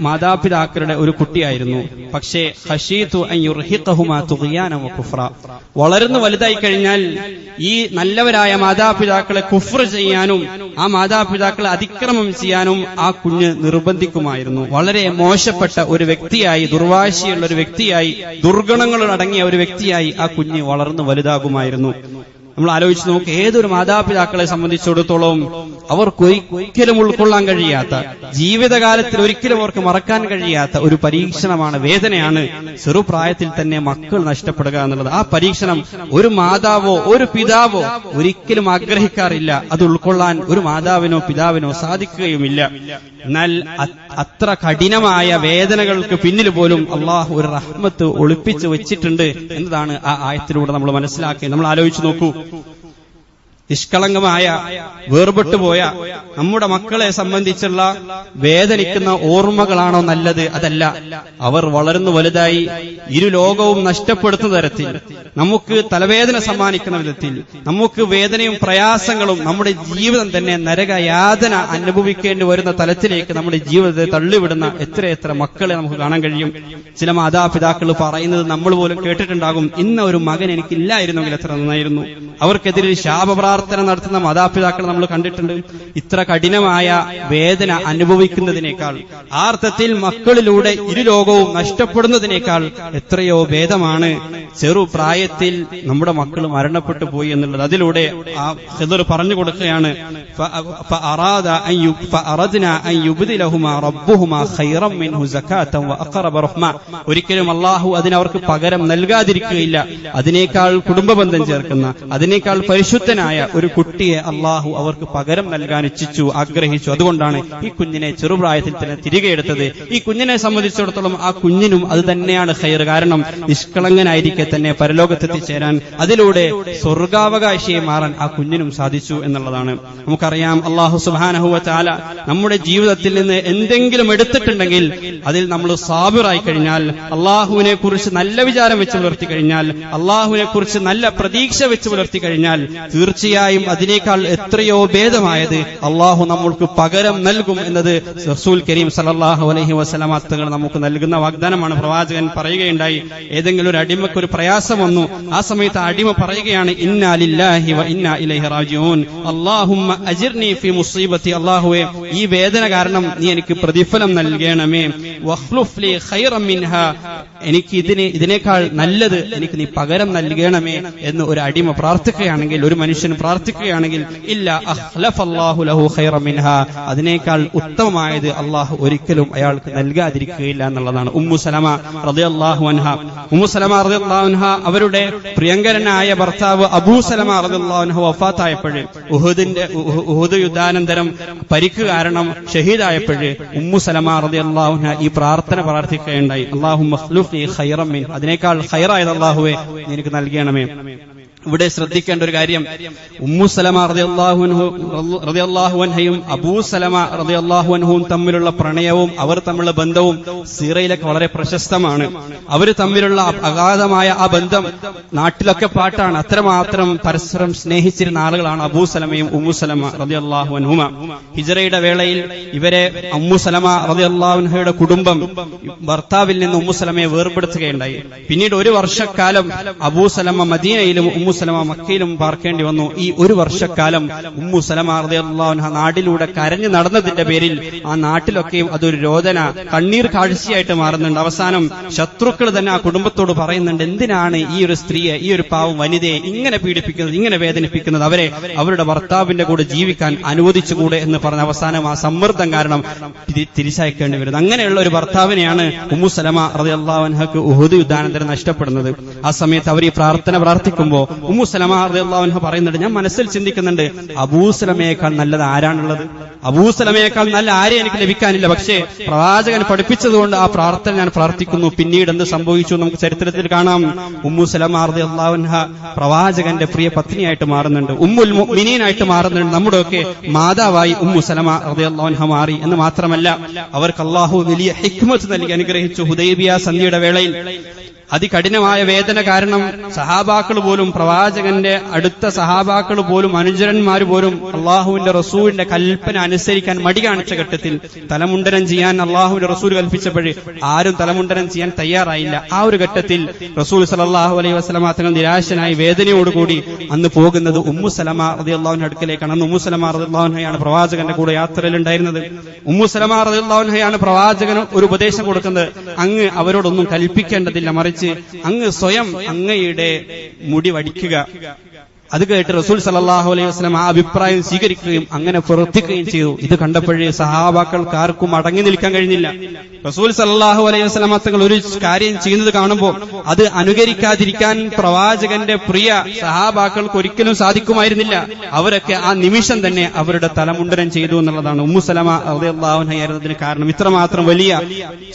മാതാപിതാക്കളുടെ ഒരു കുട്ടിയായിരുന്നു. പക്ഷേ ഖശീതു അൻ യുർഹിഖഹുമാ തുഗ്യാന വ കുഫ്ര, വളർന്നു വലുതായി കഴിഞ്ഞാൽ ഈ നല്ലവരായ മാതാപിതാക്കളെ കുഫ്ർ ചെയ്യാനും ആ മാതാപിതാക്കളെ അതിക്രമം ചെയ്യാനും ആ കുഞ്ഞ് നിർബന്ധിക്കുമായിരുന്നു. വളരെ മോശപ്പെട്ട ഒരു വ്യക്തിയായി, ദുർവാശിയുള്ള ഒരു വ്യക്തിയായി, ദുർഗുണങ്ങൾ അടങ്ങിയ ഒരു വ്യക്തിയായി ആ കുഞ്ഞ് വളർന്നു വലുതാകുമായിരുന്നു. നമ്മൾ ആലോചിച്ച് നോക്ക്, ഏതൊരു മാതാപിതാക്കളെ സംബന്ധിച്ചിടത്തോളം അവർക്ക് ഒരിക്കലും ഉൾക്കൊള്ളാൻ കഴിയാത്ത, ജീവിതകാലത്തിൽ ഒരിക്കലും അവർക്ക് മറക്കാൻ കഴിയാത്ത ഒരു പരീക്ഷണമാണ്, വേദനയാണ് ചെറുപ്രായത്തിൽ തന്നെ മക്കൾ നഷ്ടപ്പെടുക എന്നുള്ളത്. ആ പരീക്ഷണം ഒരു മാതാവോ ഒരു പിതാവോ ഒരിക്കലും ആഗ്രഹിക്കാറില്ല. അത് ഉൾക്കൊള്ളാൻ ഒരു മാതാവിനോ പിതാവിനോ സാധിക്കുകയുമില്ല. എന്നാൽ അത്ര കഠിനമായ വേദനകൾക്ക് പിന്നിൽ പോലും അള്ളാഹു ഒരു റഹ്മത്ത് ഒളിപ്പിച്ചു വെച്ചിട്ടുണ്ട് എന്നതാണ് ആ ആയത്തിലൂടെ നമ്മൾ മനസ്സിലാക്കി. നമ്മൾ ആലോചിച്ച് നോക്കൂ, നിഷ്കളങ്കമായ വേർപെട്ടുപോയ നമ്മുടെ മക്കളെ സംബന്ധിച്ചുള്ള വേദനിക്കുന്ന ഓർമ്മകളാണോ നല്ലത്? അതല്ല. അവർ വളർന്നു വലുതായി ഇരു ലോകവും നഷ്ടപ്പെടുത്തുന്ന തരത്തിൽ, നമുക്ക് തലവേദന സമ്മാനിക്കുന്ന വിധത്തിൽ, നമുക്ക് വേദനയും പ്രയാസങ്ങളും, നമ്മുടെ ജീവിതം തന്നെ നരകയാതന അനുഭവിക്കേണ്ടി വരുന്ന തലത്തിലേക്ക് നമ്മുടെ ജീവിതത്തെ തള്ളിവിടുന്ന എത്രയെത്ര മക്കളെ നമുക്ക് കാണാൻ കഴിയും. ചില മാതാപിതാക്കൾ പറയുന്നത് നമ്മൾ പോലും കേട്ടിട്ടുണ്ടാകും, ഇന്ന ഒരു മകൻ എനിക്കില്ലായിരുന്നെങ്കിൽ എത്ര നന്നായിരുന്നു. അവർക്കെതിരെ ശാപപ്രാർത്ഥന നടത്തുന്ന മാതാപിതാക്കൾ നമ്മൾ കണ്ടിട്ടുണ്ട്. ഇത്ര കഠിനമായ വേദന അനുഭവിക്കുന്നതിനേക്കാൾ, ആ അർത്ഥത്തിൽ മക്കളിലൂടെ ഇരു ലോകവും നഷ്ടപ്പെടുന്നതിനേക്കാൾ എത്രയോ ഭേദമാണ് ചെറുപ്രായത്തിൽ നമ്മുടെ മക്കൾ മരണപ്പെട്ടു പോയി എന്നുള്ളത്. അതിലൂടെ ആ ഖിദർ പറഞ്ഞു കൊടുക്കുകയാണ്, ഒരിക്കലും അള്ളാഹു അതിനവർക്ക് പകരം നൽകാതിരിക്കുകയില്ല. അതിനേക്കാൾ കുടുംബബന്ധം ചേർക്കുന്ന, അതിനേക്കാൾ പരിശുദ്ധനായ ഒരു കുട്ടിയെ അള്ളാഹു അവർക്ക് പകരം നൽകാൻ ഇച്ഛിച്ചു, ആഗ്രഹിച്ചു. അതുകൊണ്ടാണ് ഈ കുഞ്ഞിനെ ചെറുപ്രായത്തിൽ തന്നെ തിരികെ എടുത്തത്. ഈ കുഞ്ഞിനെ സംബന്ധിച്ചിടത്തോളം ആ കുഞ്ഞിനും അത് തന്നെയാണ് ഖൈർ. കാരണം നിഷ്കളങ്കനായിരിക്കെ തന്നെ പരലോകത്തെത്തിച്ചേരാൻ, അതിലൂടെ സ്വർഗാവകാശിയെ മാറാൻ ആ കുഞ്ഞിനും സാധിച്ചു എന്നുള്ളതാണ്. നമുക്കറിയാം, അല്ലാഹു സുബ്ഹാനഹു വ തആല നമ്മുടെ ജീവിതത്തിൽ നിന്ന് എന്തെങ്കിലും എടുത്തിട്ടുണ്ടെങ്കിൽ അതിൽ നമ്മൾ സാബിറായി കഴിഞ്ഞാൽ, അള്ളാഹുവിനെ കുറിച്ച് നല്ല വിചാരം വെച്ച് പുലർത്തി കഴിഞ്ഞാൽ, അള്ളാഹുവിനെ കുറിച്ച് നല്ല പ്രതീക്ഷ വെച്ച് പുലർത്തി കഴിഞ്ഞാൽ, തീർച്ചയായും അതിനേക്കാൾ എത്രയോ ഭേദമായത് അള്ളാഹു നമ്മൾക്ക് പകരം നൽകും എന്നത് റസൂൽ കരീം സല്ലല്ലാഹു അലൈഹി വസല്ലമ തങ്ങൾ നമുക്ക് നൽകുന്ന വാഗ്ദാനമാണ്. പ്രവാചകൻ പറയുകയുണ്ടായി, ഏതെങ്കിലും ഒരു അടിമക്ക് ഒരു പ്രയാസം വന്നു, ആ സമയത്ത് അടിമ പറയുകയാണ്, ഇന്നാ ലില്ലാഹി വ ഇന്നാ ഇലൈഹി റാജിഊൻ, അല്ലാഹുമ്മ അജിർനി ഫീ മുസീബത്തി, അല്ലാഹുവേ ഈ വേദന കാരണം നീ എനിക്ക് പ്രതിഫലം നൽകണമേ, വഖ്ലുഫ് ലി ഖൈറൻ മിൻഹാ, എനിക്ക് ഇതിനേക്കാൾ നല്ലത് എനിക്ക് നീ പകരം നൽകണമേ എന്ന് ഒരു അടിമ പ്രാർത്ഥിക്കുകയാണെങ്കിൽ, ഒരു മനുഷ്യൻ പ്രാർത്ഥിക്കുകയാണെങ്കിൽ, ഇല്ല അഖ്ലഫല്ലാഹു ലഹു ഖൈറൻ മിൻഹാ, അതിനേക്കാൾ ഉത്തമമായത് അള്ളാഹു ഒരിക്കലും അയാൾക്ക് നൽകാതിരിക്കുകയില്ല എന്നുള്ളതാണ്. ഉമ്മു സലമ റളിയല്ലാഹു അൻഹ അവരുടെ പ്രിയങ്കരനായ ഭർത്താവ് അബൂ സലമ റളിയല്ലാഹു അൻഹു വഫാത്തായപ്പോൾ, ഉഹുദ് യുദ്ധാനന്തരം പരിക്ക് കാരണം ഷഹീദായപ്പോൾ ഉമ്മു സലമ റളിയല്ലാഹു അൻഹ ഈ പ്രാർത്ഥന പ്രാർത്ഥിക്കുകയുണ്ടായി, അല്ലാഹുമ്മ ഖ്ലുഫ് ലി ഖൈറൻ മിൻ, അതിനേക്കാൾ ഖൈറായത് അല്ലാഹുവേ നിനക്ക് നൽകണമേ. ഇവിടെ ശ്രദ്ധിക്കേണ്ട ഒരു കാര്യം, ഉമ്മു സലമ റളിയല്ലാഹു അൻഹയും അബൂ സലമ റളിയല്ലാഹു അൻഹുവും തമ്മിലുള്ള പ്രണയവും അവർ തമ്മിലുള്ള ബന്ധവും സീറയിലൊക്കെ വളരെ പ്രശസ്തമാണ്. അവർ തമ്മിലുള്ള അഗാധമായ ആ ബന്ധം നാട്ടിലൊക്കെ പാട്ടാണ്. അത്രമാത്രം പരസ്പരം സ്നേഹിച്ചിരുന്ന ആളുകളാണ് അബൂ സലമയും ഉമ്മു സലമ റളിയല്ലാഹു അൻഹുമ. ഹിജ്റയുടെ വേളയിൽ ഇവരെ ഉമ്മു സലമ റളിയല്ലാഹു അൻഹയുടെ കുടുംബം ഭർത്താവിൽ നിന്ന് ഉമ്മു സലമയെ വേർപെടുത്തുകയുണ്ടായി. പിന്നീട് ഒരു വർഷക്കാലം അബൂ സലമ മദീനയിലും ഉമ്മു സലമ മക്കയിലും പാർക്കേണ്ടി വന്നു. ഈ ഒരു വർഷക്കാലം ഉമ്മു സലമ റളിയല്ലാഹു അൻഹ നാടിലൂടെ കരഞ്ഞു നടന്നതിന്റെ പേരിൽ ആ നാട്ടിലൊക്കെയും അതൊരു രോദന, കണ്ണീർ കാഴ്ചയായിട്ട് മാറുന്നുണ്ട്. അവസാനം ശത്രുക്കൾ തന്നെ ആ കുടുംബത്തോട് പറയുന്നുണ്ട്, എന്തിനാണ് ഈ ഒരു സ്ത്രീയെ, ഈ ഒരു പാവം വനിതയെ ഇങ്ങനെ പീഡിപ്പിക്കുന്നത്, ഇങ്ങനെ വേദനിപ്പിക്കുന്നത്, അവരെ അവരുടെ ഭർത്താവിന്റെ കൂടെ ജീവിക്കാൻ അനുവദിച്ചുകൂടെ എന്ന് പറഞ്ഞ അവസാനം ആ സമ്മർദ്ദം കാരണം തിരിച്ചയക്കേണ്ടി വരുന്നത്. അങ്ങനെയുള്ള ഒരു ഭർത്താവിനെയാണ് ഉമ്മു സലമ റളിയല്ലാഹു അൻഹക്ക് ഉഹുദ് യുദ്ധാനന്തരം നഷ്ടപ്പെടുന്നത്. ആ സമയത്ത് അവർ ഈ പ്രാർത്ഥന പ്രാർത്ഥിക്കുമ്പോൾ ഉമ്മു സലമ റളിയല്ലാഹു അൻഹ പറയുന്നുണ്ട്, ഞാൻ മനസ്സിൽ ചിന്തിക്കുന്നുണ്ട്, അബൂ സലമയേക്കാൾ നല്ലത് ആരാണുള്ളത്? അബൂ സലമയേക്കാൾ നല്ല ആരെ എനിക്ക് ലഭിക്കാനില്ല. പക്ഷേ പ്രവാചകൻ പഠിപ്പിച്ചതുകൊണ്ട് ആ പ്രാർത്ഥന ഞാൻ പ്രാർത്ഥിക്കുന്നു. പിന്നീട് എന്ത് സംഭവിച്ചു നമുക്ക് ചരിത്രത്തിൽ കാണാം. ഉമ്മു സലമ റളിയല്ലാഹു അൻഹ പ്രവാചകന്റെ പ്രിയ പത്നിയായിട്ട് മാറുന്നുണ്ട്, ഉമ്മുൽ മുഅ്മിനീനായിട്ട് മാറുന്നുണ്ട്. നമ്മുടെയൊക്കെ മാതാവായി ഉമ്മു സലമ റളിയല്ലാഹു അൻഹ മാറി എന്ന് മാത്രമല്ല, അവർക്ക് അല്ലാഹു വലിയ ഹിക്മത്ത് നൽകി അനുഗ്രഹിച്ചു. ഹുദൈബിയ സന്ധിയുടെ വേളയിൽ അതികഠിനമായ വേദന കാരണം സഹാബാക്കൾ പോലും, പ്രവാചകന്റെ അടുത്ത സഹാബാക്കൾ പോലും, അനുചരന്മാർ പോലും അള്ളാഹുവിന്റെ റസൂലിന്റെ കൽപ്പന അനുസരിക്കാൻ മടി കാണിച്ച ഘട്ടത്തിൽ തലമുണ്ടനം ചെയ്യാൻ അള്ളാഹുവിന്റെ റസൂൽ കൽപ്പിച്ചപ്പോൾ ആരും തലമുണ്ടനം ചെയ്യാൻ തയ്യാറായില്ല. ആ ഒരു ഘട്ടത്തിൽ റസൂൽ സല്ലല്ലാഹു അലൈഹി വസല്ലമ തങ്ങൾ നിരാശനായി വേദനയോടുകൂടി അന്ന് പോകുന്നത് ഉമ്മു സലമ റളിയല്ലാഹു അൻഹ അടുക്കലേക്കാണ്. അന്ന് ഉമ്മു സലമ റളിയല്ലാഹു അൻഹയാണ് പ്രവാചകന്റെ കൂടെ യാത്രയിലുണ്ടായിരുന്നത്. ഉമ്മു സലമ റളിയല്ലാഹു അൻഹയാണ് പ്രവാചകന് ഒരു ഉപദേശം കൊടുക്കുന്നത്, അങ്ങ് അവരോടൊന്നും കൽപ്പിക്കേണ്ടതില്ല, മറിച്ച് അങ്ങ് സ്വയം അങ്ങയുടെ മുടി വടിക്കുക. അത് കേട്ട് റസൂൽ സല്ലല്ലാഹു അലൈഹി വസല്ലം ആ അഭിപ്രായം സ്വീകരിക്കുകയും അങ്ങനെ പ്രവർത്തിക്കുകയും ചെയ്തു. ഇത് കണ്ടപ്പോഴേ സഹാബാക്കൾക്ക് ആർക്കും അടങ്ങി നിൽക്കാൻ കഴിഞ്ഞില്ല. റസൂൽ സല്ലല്ലാഹു അലൈഹി വസല്ലം തങ്ങൾ ഒരു കാര്യം ചെയ്യുന്നത് കാണുമ്പോൾ അത് അനുകരിക്കാതിരിക്കാൻ പ്രവാചകന്റെ പ്രിയ സഹാബാക്കൾക്ക് ഒരിക്കലും സാധിക്കുമായിരുന്നില്ല. അവരൊക്കെ ആ നിമിഷം തന്നെ അവരുടെ തലമുണ്ടനം ചെയ്തു എന്നുള്ളതാണ് ഉമ്മു സലമ റളിയല്ലാഹു അൻഹ ആയിരുന്നതിന് കാരണം. ഇത്രമാത്രം വലിയ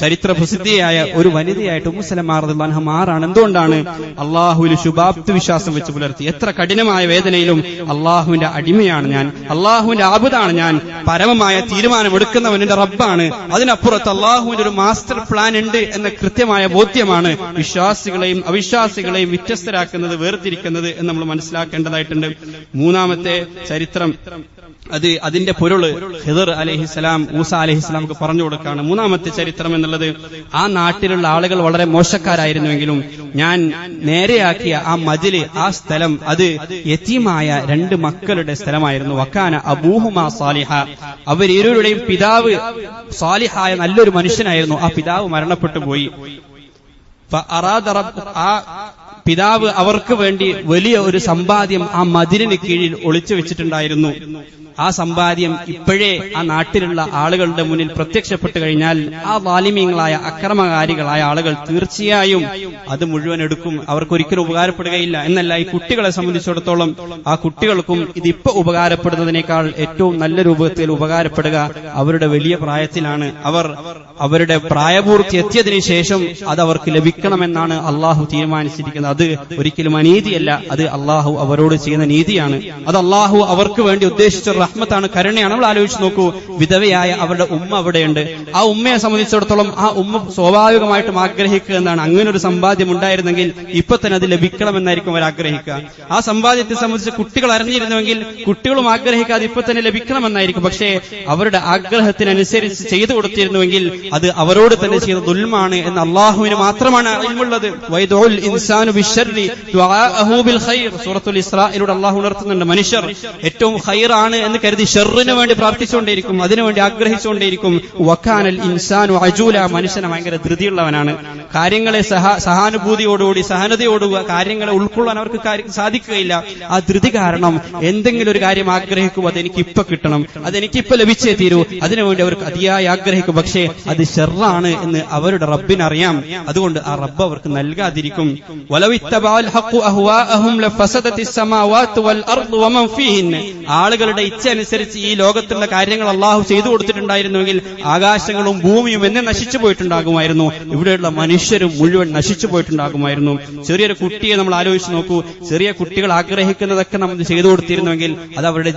ചരിത്ര പ്രസിദ്ധിയായ ഒരു വനിതയായിട്ട് ഉമ്മു സലമ റളിയല്ലാഹു അൻഹ മാറാണ്. എന്തുകൊണ്ടാണ്? അള്ളാഹുവിൽ ശുഭാപ്തി വിശ്വാസം വെച്ച് പുലർത്തി. എത്ര കഠിന കഠിനമായ വേദനയിലും അള്ളാഹുവിന്റെ അടിമയാണ് ഞാൻ, അള്ളാഹുവിന്റെ ആബുദാണ് ഞാൻ, പരമമായ തീരുമാനമെടുക്കുന്നവൻ എന്റെ റബ്ബാണ്, അതിനപ്പുറത്ത് അള്ളാഹുവിന്റെ ഒരു മാസ്റ്റർ പ്ലാൻ ഉണ്ട് എന്ന കൃത്യമായ ബോധ്യമാണ് വിശ്വാസികളെയും അവിശ്വാസികളെയും വ്യത്യസ്തരാക്കുന്നത്, വേർതിരിക്കുന്നത് എന്ന് നമ്മൾ മനസ്സിലാക്കേണ്ടതായിട്ടുണ്ട്. മൂന്നാമത്തെ ചരിത്രം അതിന്റെ പൊരുള് ഖിദർ അലൈഹിസ്സലാം മൂസ അലൈഹിസ്സലാമുക്ക് പറഞ്ഞു കൊടുക്കുകയാണ്. മൂന്നാമത്തെ ചരിത്രം എന്നുള്ളത്, ആ നാട്ടിലുള്ള ആളുകൾ വളരെ മോശക്കാരായിരുന്നുവെങ്കിലും ഞാൻ നേരെയാക്കിയ ആ മജില്, ആ സ്ഥലം, അത് യതീമായ 2 മക്കളുടെ സ്ഥലമായിരുന്നു. വക്കാന അബൂഹുമാ സാലിഹ, അവരിരുവരുടെയും പിതാവ് സാലിഹായ നല്ലൊരു മനുഷ്യനായിരുന്നു. ആ പിതാവ് മരണപ്പെട്ടു പോയി. ആ പിതാവ് അവർക്ക് വേണ്ടി വലിയ ഒരു സമ്പാദ്യം ആ മതിലിന് കീഴിൽ ഒളിച്ചു വെച്ചിട്ടുണ്ടായിരുന്നു. ആ സമ്പാദ്യം ഇപ്പോഴേ ആ നാട്ടിലുള്ള ആളുകളുടെ മുന്നിൽ പ്രത്യക്ഷപ്പെട്ടു കഴിഞ്ഞാൽ ആ വാലിമീങ്ങളായ അക്രമകാരികളായ ആളുകൾ തീർച്ചയായും അത് മുഴുവൻ എടുക്കും, അവർക്കൊരിക്കലും ഉപകാരപ്പെടുകയില്ല. എന്നല്ല, ഈ കുട്ടികളെ സംബന്ധിച്ചിടത്തോളം ആ കുട്ടികൾക്കും ഇതിപ്പോ ഉപകാരപ്പെടുന്നതിനേക്കാൾ ഏറ്റവും നല്ല രൂപത്തിൽ ഉപകാരപ്പെടുക അവരുടെ വലിയ പ്രായത്തിലാണ്. അവരുടെ പ്രായപൂർത്തി എത്തിയതിനു ശേഷം അത് അവർക്ക് ലഭിക്കണമെന്നാണ് അള്ളാഹു തീരുമാനിച്ചിരിക്കുന്നത്. അത് ഒരിക്കലും അനീതിയല്ല, അത് അള്ളാഹു അവരോട് ചെയ്യുന്ന നീതിയാണ്. അത് അള്ളാഹു അവർക്ക് വേണ്ടി ഉദ്ദേശിച്ച റഹ്മത്താണ്, കരുണയാണ്. നമ്മൾ ആലോചിച്ച് നോക്കൂ, വിധവയായ അവരുടെ ഉമ്മ അവിടെയുണ്ട്. ആ ഉമ്മയെ സംബന്ധിച്ചിടത്തോളം ആ ഉമ്മ സ്വാഭാവികമായിട്ടും ആഗ്രഹിക്കുക എന്താണ്, അങ്ങനെ ഒരു സമ്പാദ്യം ഉണ്ടായിരുന്നെങ്കിൽ ഇപ്പൊ തന്നെ അത് ലഭിക്കണമെന്നായിരിക്കും അവർ ആഗ്രഹിക്കുക. ആ സമ്പാദ്യത്തെ സംബന്ധിച്ച് കുട്ടികൾ അറിഞ്ഞിരുന്നുവെങ്കിൽ കുട്ടികളും ആഗ്രഹിക്കാതെ ഇപ്പൊ തന്നെ ലഭിക്കണമെന്നായിരിക്കും. പക്ഷേ അവരുടെ ആഗ്രഹത്തിനനുസരിച്ച് ചെയ്തു കൊടുത്തിരുന്നുവെങ്കിൽ അത് അവരോട് തന്നെ ചെയ്ത ദുൽമാണ് എന്ന് അള്ളാഹുവിന് മാത്രമാണ് അറിവുള്ളത്. വൈദുൽ ഇൻസാനു ബിശ്ശർരി ദുആഅഹു ബിൽ ഖൈർ, സൂറത്തുൽ ഇസ്രായിലൂടെ അള്ളാഹു ഉണർത്തുന്നുണ്ട്. മനുഷ്യർ ഏറ്റവും ഖൈറാണ് എന്ന് കരുതി ഷർറിന് വേണ്ടി പ്രാർത്ഥിച്ചുകൊണ്ടേയിരിക്കും, അതിനുവേണ്ടി ആഗ്രഹിച്ചുകൊണ്ടേയിരിക്കും. വക്കാനൽ ഇൻസാനു അജൂല, മനുഷ്യനെ ഭയങ്കര ധൃതിയുള്ളവനാണ്. കാര്യങ്ങളെ സഹാനുഭൂതിയോടുകൂടി സഹനതയോടുകൂടി കാര്യങ്ങളെ ഉൾക്കൊള്ളാൻ അവർക്ക് സാധിക്കുകയില്ല. ആ ധൃതി കാരണം എന്തെങ്കിലും ഒരു കാര്യം ആഗ്രഹിക്കും, അതെനിക്ക് ഇപ്പൊ കിട്ടണം, അതെനിക്കിപ്പോ ലഭിച്ചേ തീരൂ, അതിനുവേണ്ടി അവർക്ക് അതിയായി ആഗ്രഹിക്കും. പക്ഷേ അത് ഷർറാണ് എന്ന് അവരുടെ റബ്ബിനറിയാം. അതുകൊണ്ട് ആ റബ്ബ് അവർക്ക് നൽകാതിരിക്കും. ആളുകളുടെ ഇച്ഛ അനുസരിച്ച് ഈ ലോകത്തുള്ള കാര്യങ്ങൾ അള്ളാഹു ചെയ്തു കൊടുത്തിട്ടുണ്ടായിരുന്നുവെങ്കിൽ ആകാശങ്ങളും ഭൂമിയും എന്നെ നശിച്ചു പോയിട്ടുണ്ടാകുമായിരുന്നു, ഇവിടെയുള്ള മനുഷ്യരും മുഴുവൻ നശിച്ചു പോയിട്ടുണ്ടാകുമായിരുന്നു. ചെറിയൊരു കുട്ടിയെ നമ്മൾ ആലോചിച്ച് നോക്കൂ, ചെറിയ കുട്ടികൾ ആഗ്രഹിക്കുന്നതൊക്കെ നമ്മൾ ചെയ്തു കൊടുത്തിരുന്നുവെങ്കിൽ അത് അവരുടെ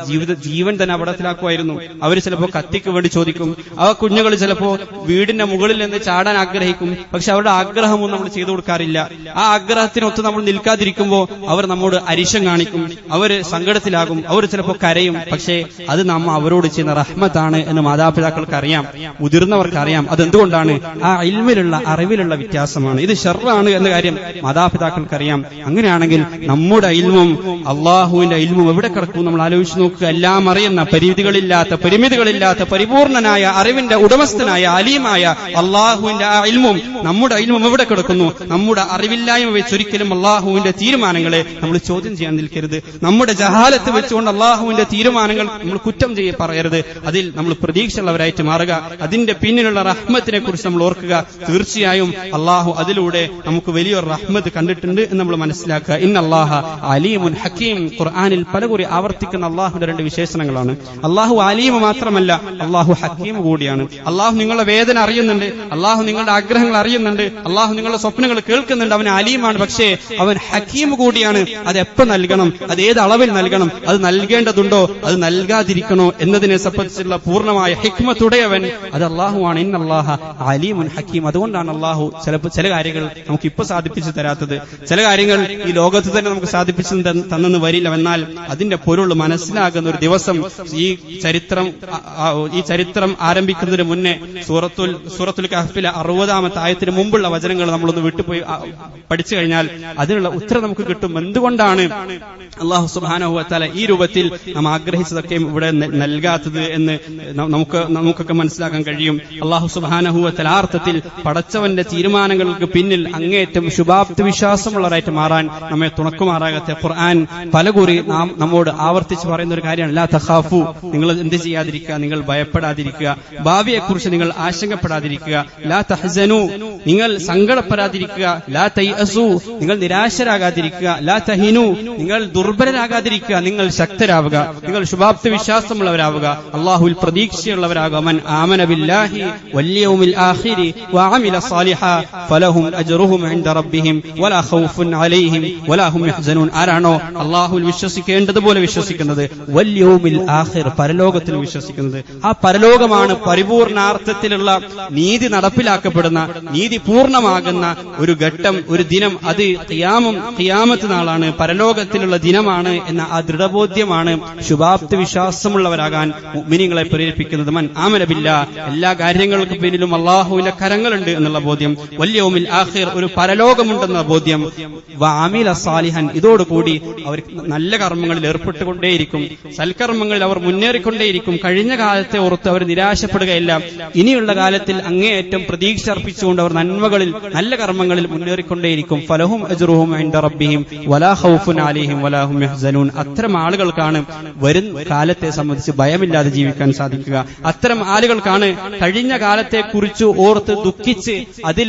ജീവൻ തന്നെ അപകടത്തിലാക്കുമായിരുന്നു. അവർ ചിലപ്പോൾ കത്തിക്ക് വേണ്ടി ചോദിക്കും. ആ കുഞ്ഞുങ്ങൾ ചിലപ്പോ വീടിന്റെ മുകളിൽ നിന്ന് ചാടാൻ ആഗ്രഹിക്കും. പക്ഷെ അവരുടെ ആഗ്രഹമൊന്നും നമ്മൾ ചെയ്തു കൊടുക്കാറില്ല. ആ ആഗ്രഹത്തിനൊത്ത് നമ്മൾ നിൽക്കാതിരിക്കുമ്പോൾ അവർ നമ്മോട് അരിശം കാണിക്കും, അവര് സങ്കടത്തിലാകും, അവർ ചിലപ്പോൾ കരയും. പക്ഷേ അത് നാം അവരോട് ചെയ്യുന്ന റഹ്മത്താണ് എന്ന് മാതാപിതാക്കൾക്ക് അറിയാം, മുതിർന്നവർക്ക് അറിയാം. അതെന്തുകൊണ്ടാണ്? ആ ഇൽമിലുള്ള അറിവിലുള്ള വ്യത്യാസമാണ്. ഇത് ഷർറാണ് എന്ന കാര്യം മാതാപിതാക്കൾക്ക് അറിയാം. അങ്ങനെയാണെങ്കിൽ നമ്മുടെ ഇൽമും അള്ളാഹുവിന്റെ ഇൽമും എവിടെ കിടക്കും നമ്മൾ ആലോചിച്ച് നോക്കുക. എല്ലാം അറിയുന്ന, പരിമിതികളില്ലാത്ത പരിപൂർണനായ അറിവിന്റെ ഉടമസ്ഥനായ അലീമായ അള്ളാഹുവിന്റെ ആ ഇൽമും നമ്മുടെ ഇൽമും എവിടെ കിടക്കുന്നു? നമ്മുടെ അറിവില്ലായ്മ വെച്ചൊരിക്കലും അള്ളാഹുവിന്റെ തീരുമാനങ്ങളെ നമ്മൾ ചോദ്യം ചെയ്യാൻ നിൽക്കരുത്. നമ്മുടെ ജഹാലത്ത് വെച്ചുകൊണ്ട് അള്ളാഹുവിന്റെ തീരുമാനങ്ങൾ നമ്മൾ കുറ്റം പറയരുത്. അതിൽ നമ്മൾ പ്രതീക്ഷയുള്ളവരായിട്ട് മാറുക. അതിന്റെ പിന്നിലുള്ള റഹ്മത്തിനെ കുറിച്ച് നമ്മൾ ഓർക്കുക. തീർച്ചയായും അള്ളാഹു അതിലൂടെ നമുക്ക് വലിയൊരു റഹ്മത്ത് കണ്ടിട്ടുണ്ട് എന്ന് നമ്മൾ മനസ്സിലാക്കുക. ഇന്നല്ലാഹ അലീമുൻ ഹക്കീം, ഖുർആനിൽ പലകുറി ആവർത്തിക്കുന്ന അള്ളാഹുവിന്റെ 2 വിശേഷണങ്ങളാണ്. അള്ളാഹു അലീം മാത്രമല്ല, അള്ളാഹു ഹക്കീം കൂടിയാണ്. അള്ളാഹു നിങ്ങളുടെ വേദന അറിയുന്നുണ്ട്, അള്ളാഹു നിങ്ങളുടെ ആഗ്രഹങ്ങൾ അറിയുന്നുണ്ട്, അള്ളാഹു നിങ്ങളുടെ സ്വപ്നങ്ങൾ കേൾക്കുന്നുണ്ട്. അവൻ അലീമാണ്, പക്ഷേ അവൻ ഹക്കീം കൂടിയാണ്. അത് എപ്പോ നൽകണം, അത് ഏത് അളവിൽ നൽകണം, അത് നൽകേണ്ടതുണ്ടോ, അത് നൽകാതിരിക്കണോ എന്നതിനെ സംബന്ധിച്ചുള്ള പൂർണ്ണമായ ഹിക്മത്തുടയവൻ അത് അള്ളാഹുവാണ്. ഇന്നല്ലാഹ അലീമുൻ ഹക്കീം. അതുകൊണ്ടാണ് അള്ളാഹു ചിലപ്പോൾ ചില കാര്യങ്ങൾ നമുക്ക് ഇപ്പൊ സാധിപ്പിച്ചു തരാത്തത്. ചില കാര്യങ്ങൾ ഈ ലോകത്ത് തന്നെ നമുക്ക് സാധിപ്പിച്ചു തന്നെന്ന് വരില്ല. എന്നാൽ അതിന്റെ പൊരുൾ മനസ്സിലാകുന്ന ഒരു ദിവസം ഈ ചരിത്രം ആരംഭിക്കുന്നതിന് മുന്നേ സൂറത്തുൽ കഹ്ഫിലെ 60-ാമത്തെ ആയത്തിന് മുമ്പുള്ള വചനങ്ങൾ നമ്മളൊന്ന് വിട്ടുപോയി പഠിച്ചു കഴിഞ്ഞാൽ അതിനുള്ള ഉത്തരം നമുക്ക് കിട്ടും. എന്തുകൊണ്ടാണ് അല്ലാഹു സുബ്ഹാനഹു വ തആല ഈ രൂപത്തിൽ നാം ആഗ്രഹിച്ചതൊക്കെ ഇവിടെ നൽകാത്തത് എന്ന് നമുക്കൊക്കെ മനസ്സിലാക്കാൻ കഴിയും. അല്ലാഹു സുബ്ഹാനഹു വ തആല അർത്ഥത്തിൽ പടച്ചവന്റെ തീരുമാനങ്ങൾക്ക് പിന്നിൽ അങ്ങേയറ്റം ശുഭാപ്തി വിശ്വാസമുള്ളവരായിട്ട് മാറാൻ നമ്മെ തുണക്കുമാറാകട്ടെ. ഖുർആൻ പലകുറി നമ്മോട് ആവർത്തിച്ച് പറയുന്ന ഒരു കാര്യമാണ്, ലാ തഖാഫു, നിങ്ങൾ എന്ത് ചെയ്യാതിരിക്കുക, നിങ്ങൾ ഭയപ്പെടാതിരിക്കുക. ഭാവിയെക്കുറിച്ച് നിങ്ങൾ ആശങ്കപ്പെടാതിരിക്കുക. ലാ തഹ്സനു, നിങ്ങൾ സങ്കടപ്പെടാതിരിക്കുക. ലാ തൈഅസു, നിങ്ങൾ നിരാശരാകാതിരിക്കുക. ലാ തഹിനു, നിങ്ങൾ ദുർബലരാകാതിരിക്കുക. നിങ്ങൾ ശക്തരാവുക, നിങ്ങൾ ശുഭാപ്തി വിശ്വാസമുള്ളവരാവുക, അള്ളാഹുവിൽ പ്രതീക്ഷയുള്ളവരാകുക. മൻ ആമന ബില്ലാഹി വൽ യൗമിൽ ആഖിരി വഅമില സാലിഹാ ഫലഹും അജ്റുഹും ഇൻദ റബ്ബിഹിം വലാ ഖൗഫുൻ അലൈഹിം വലാ ഹും യഹ്സനൂൻ. ആരാണോ അല്ലാഹുവിൽ വിശ്വസിക്കേണ്ടതുപോലെ വിശ്വസിക്കുന്നത്, വൽ യൗമിൽ ആഖിർ പരലോകത്തിൽ വിശ്വസിക്കുന്നത്, ആ പരലോകമാണ് പരിപൂർണാർത്ഥത്തിലുള്ള നീതി നടപ്പിലാക്കപ്പെടുന്ന, നീതി പൂർണ്ണമാകുന്ന ഒരു ഘട്ടം, ഒരു ദിനം. അത് ഖിയാമത്ത് നാളാണ്, പരലോകത്തിലുള്ള ദിനമാണ് എന്ന ആ ദൃഢബോധ്യമാണ് ശുഭാപ്തി വിശ്വാസമുള്ളവരാകാൻ മുഅ്മിനീങ്ങളെ പ്രേരിപ്പിക്കുന്നത്. മൻ ആമന ബില്ലാഹ്, എല്ലാ കാര്യങ്ങൾക്കും പിന്നിലും അല്ലാഹുവിന്റെ കരങ്ങളുണ്ട് എന്നുള്ള ബോധ്യം, വൽ യൗമിൽ ആഖിർ ഒരു പരലോകമുണ്ടെന്ന ബോധ്യം, വഅമില സാലിഹൻ ഇതോടുകൂടി അവർ നല്ല കർമ്മങ്ങളിൽ ഏർപ്പെട്ടുകൊണ്ടേയിരിക്കും, സൽക്കർമ്മങ്ങളിൽ അവർ മുന്നേറിക്കൊണ്ടേയിരിക്കും. കഴിഞ്ഞ കാലത്തെ ഓർത്ത് അവർ നിരാശപ്പെടുകയില്ല. ഇനിയുള്ള കാലത്തിൽ അങ്ങേയറ്റം പ്രതീക്ഷ അർപ്പിച്ചുകൊണ്ട് അവർ നന്മകളിൽ, നല്ല കർമ്മങ്ങളിൽ മുന്നേറിക്കൊണ്ടേയിരിക്കും. ഫലഹും അജ്റുഹും ഇൻദ റബ്ബിഹിം വലാ ഖൗഫുൻ അലൈഹിം വലാ ഹും യഹ്സനൂൻ. അത്തരം ആളുകൾക്കാണ് വരും കാലത്തെ സംബന്ധിച്ച് ഭയമില്ലാതെ ജീവിക്കാൻ സാധിക്കുക. അത്തരം ആളുകൾക്കാണ് കഴിഞ്ഞ കാലത്തെ കുറിച്ച് ഓർത്ത് ദുഃഖിച്ച് അതിൽ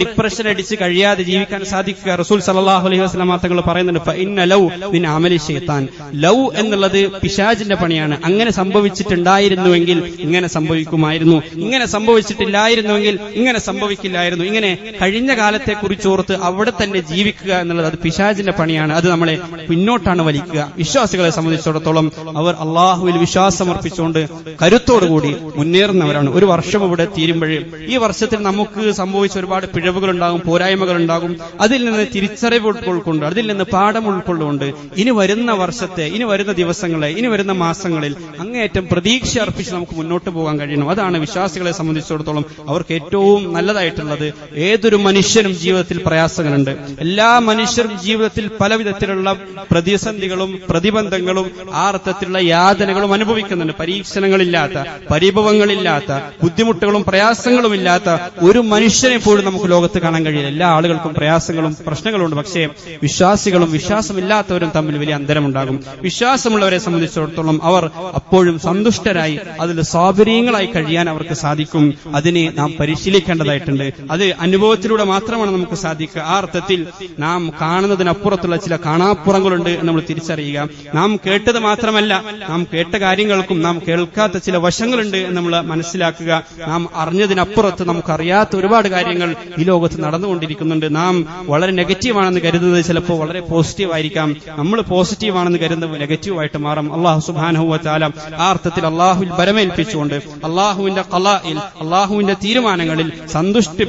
ഡിപ്രഷൻ അടിച്ച് കഴിയാതെ ജീവിക്കാൻ സാധിക്കുക. റസൂൽ സല്ലല്ലാഹു അലൈഹി വസല്ലം തങ്ങൾ പറയുന്നുണ്ട്, ഫഇന്ന ലൗ മിൻ അമലി ശൈത്താൻ. ലൗ എന്നുള്ളത് പിശാചിന്റെ പണിയാണ്. അങ്ങനെ സംഭവിച്ചിട്ടുണ്ടായിരുന്നുവെങ്കിൽ ഇങ്ങനെ സംഭവിക്കുമായിരുന്നു, ഇങ്ങനെ സംഭവിച്ചിട്ടില്ലായിരുന്നുവെങ്കിൽ ഇങ്ങനെ സംഭവിക്കില്ലായിരുന്നു. ഇങ്ങനെ കഴിഞ്ഞ കാലത്തെ കുറിച്ചോർത്ത് അവിടെ തന്നെ ജീവിക്കുക എന്നുള്ളത് അത് പിശാചിന്റെ പണിയാണ്. അത് നമ്മളെ പിന്നോട്ടാണ് വലിക്കുക. വിശ്വാസികളെ സംബന്ധിച്ചിടത്തോളം അവർ അള്ളാഹുവിൽ വിശ്വാസമർപ്പിച്ചുകൊണ്ട് കരുത്തോടുകൂടി മുന്നേറുന്നവരാണ്. ഒരു വർഷം ഇവിടെ തീരുമ്പോഴേ ഈ വർഷത്തിൽ നമുക്ക് സംഭവിച്ച ഒരുപാട് പിഴവുകൾ ഉണ്ടാകും, പോരായ്മകൾ ഉണ്ടാകും. അതിൽ നിന്ന് തിരിച്ചറിവ് ഉൾക്കൊണ്ട്, അതിൽ നിന്ന് പാഠം ഉൾക്കൊള്ളുകൊണ്ട് ഇനി വരുന്ന വർഷത്തെ, ഇനി വരുന്ന ദിവസങ്ങളെ, ഇനി വരുന്ന മാസങ്ങളിൽ അങ്ങേയറ്റം പ്രതീക്ഷ അർപ്പിച്ച് നമുക്ക് മുന്നോട്ട് പോകാൻ കഴിയണം. അതാണ് വിശ്വാസികളെ സംബന്ധിച്ചിടത്തോളം അവർക്ക് ഏറ്റവും നല്ലതായിട്ടുള്ളത്. ഏതൊരു മനുഷ്യനും ജീവിതത്തിൽ പ്രയാസങ്ങളുണ്ട്. എല്ലാ മനുഷ്യരും ജീവിതത്തിൽ പല വിധത്തിലുള്ള പ്രതിസന്ധികളും പ്രതിബന്ധങ്ങളും ആ അർത്ഥത്തിലുള്ള യാതനകളും അനുഭവിക്കുന്നുണ്ട്. പരീക്ഷണങ്ങളില്ലാത്ത, പരിഭവങ്ങളില്ലാത്ത, ബുദ്ധിമുട്ടുകളും പ്രയാസങ്ങളും ഇല്ലാത്ത ഒരു മനുഷ്യനെ പോലും നമുക്ക് ലോകത്ത് കാണാൻ കഴിയില്ല. എല്ലാ ആളുകൾക്കും പ്രയാസങ്ങളും പ്രശ്നങ്ങളുണ്ട്. പക്ഷേ വിശ്വാസികളും വിശ്വാസമില്ലാത്തവരും തമ്മിൽ വലിയ അന്തരമുണ്ടാകും. വിശ്വാസമുള്ളവരെ സംബന്ധിച്ചിടത്തോളം അവർ അപ്പോഴും സന്തുഷ്ടരായി അതിൽ സാബിരീങ്ങളായി കഴിയാൻ അവർക്ക് സാധിക്കും. അതിനെ നാം പരിശീലിക്കേണ്ടതായിട്ടുണ്ട്. അത് അനുഭവത്തിലൂടെ മാത്രമാണ് നമുക്ക് സാധിക്കുക. ആ അർത്ഥത്തിൽ നാം കാണുന്നതിനപ്പുറത്തുള്ള ചില കാണാപ്പുറങ്ങളുണ്ട് എന്ന് നമ്മൾ തിരിച്ചറിയുക. നാം കേട്ടത് മാത്രമല്ല, നാം കേട്ട കാര്യങ്ങൾക്കും നാം കേൾക്കാത്ത ചില വശങ്ങളുണ്ട് എന്ന് നമ്മൾ മനസ്സിലാക്കുക. നാം അറിഞ്ഞതിനപ്പുറത്ത് നമുക്കറിയാത്ത ഒരുപാട് കാര്യങ്ങൾ ഈ ലോകത്ത് നടന്നുകൊണ്ടിരിക്കുന്നുണ്ട്. നാം വളരെ നെഗറ്റീവാണെന്ന് കരുതുന്നത് ചിലപ്പോൾ വളരെ പോസിറ്റീവ് ആയിരിക്കാം. നമ്മൾ പോസിറ്റീവ് ആണെന്ന് കരുതുന്നത് നെഗറ്റീവായിട്ട് മാറും. അല്ലാഹു സുബ്ഹാനഹു വ തആല ആ അർത്ഥത്തിൽ അല്ലാഹുവിൽ ബരമേൽപ്പിച്ചുകൊണ്ട്, അല്ലാഹുവിന്റെ ഖലാഇൽ, അല്ലാഹുവിന്റെ തീരുമാനങ്ങളിൽ സന്തുഷ്ടി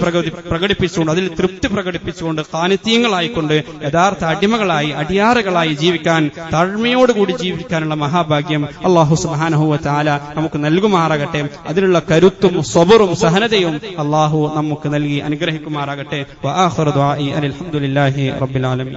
പ്രകടിപ്പിച്ചുകൊണ്ട്, അതിൽ തൃപ്തി പ്രകടിപ്പിച്ചുകൊണ്ട്, ഖാനിതീങ്ങളായിക്കൊണ്ട് യഥാർത്ഥ അടിമകളായി, അടിയാറുകളായി ജീവിക്കാൻ, താഴ്മയോടുകൂടി ജീവിക്കാനുള്ള മഹാഭാഗ്യം അല്ലാഹു സുബ്ഹാനഹു വ തആല നമുക്ക് നൽകുമാറാകട്ടെ. അതിനുള്ള കരുത്തും സബറും സഹനതയും അല്ലാഹു നമുക്ക് നൽകി അനുഗ്രഹിക്കുമാറാകട്ടെ. വആഖിറു ദുആഇ അൽഹംദുലില്ലാഹി റബ്ബിൽ ആലമീൻ.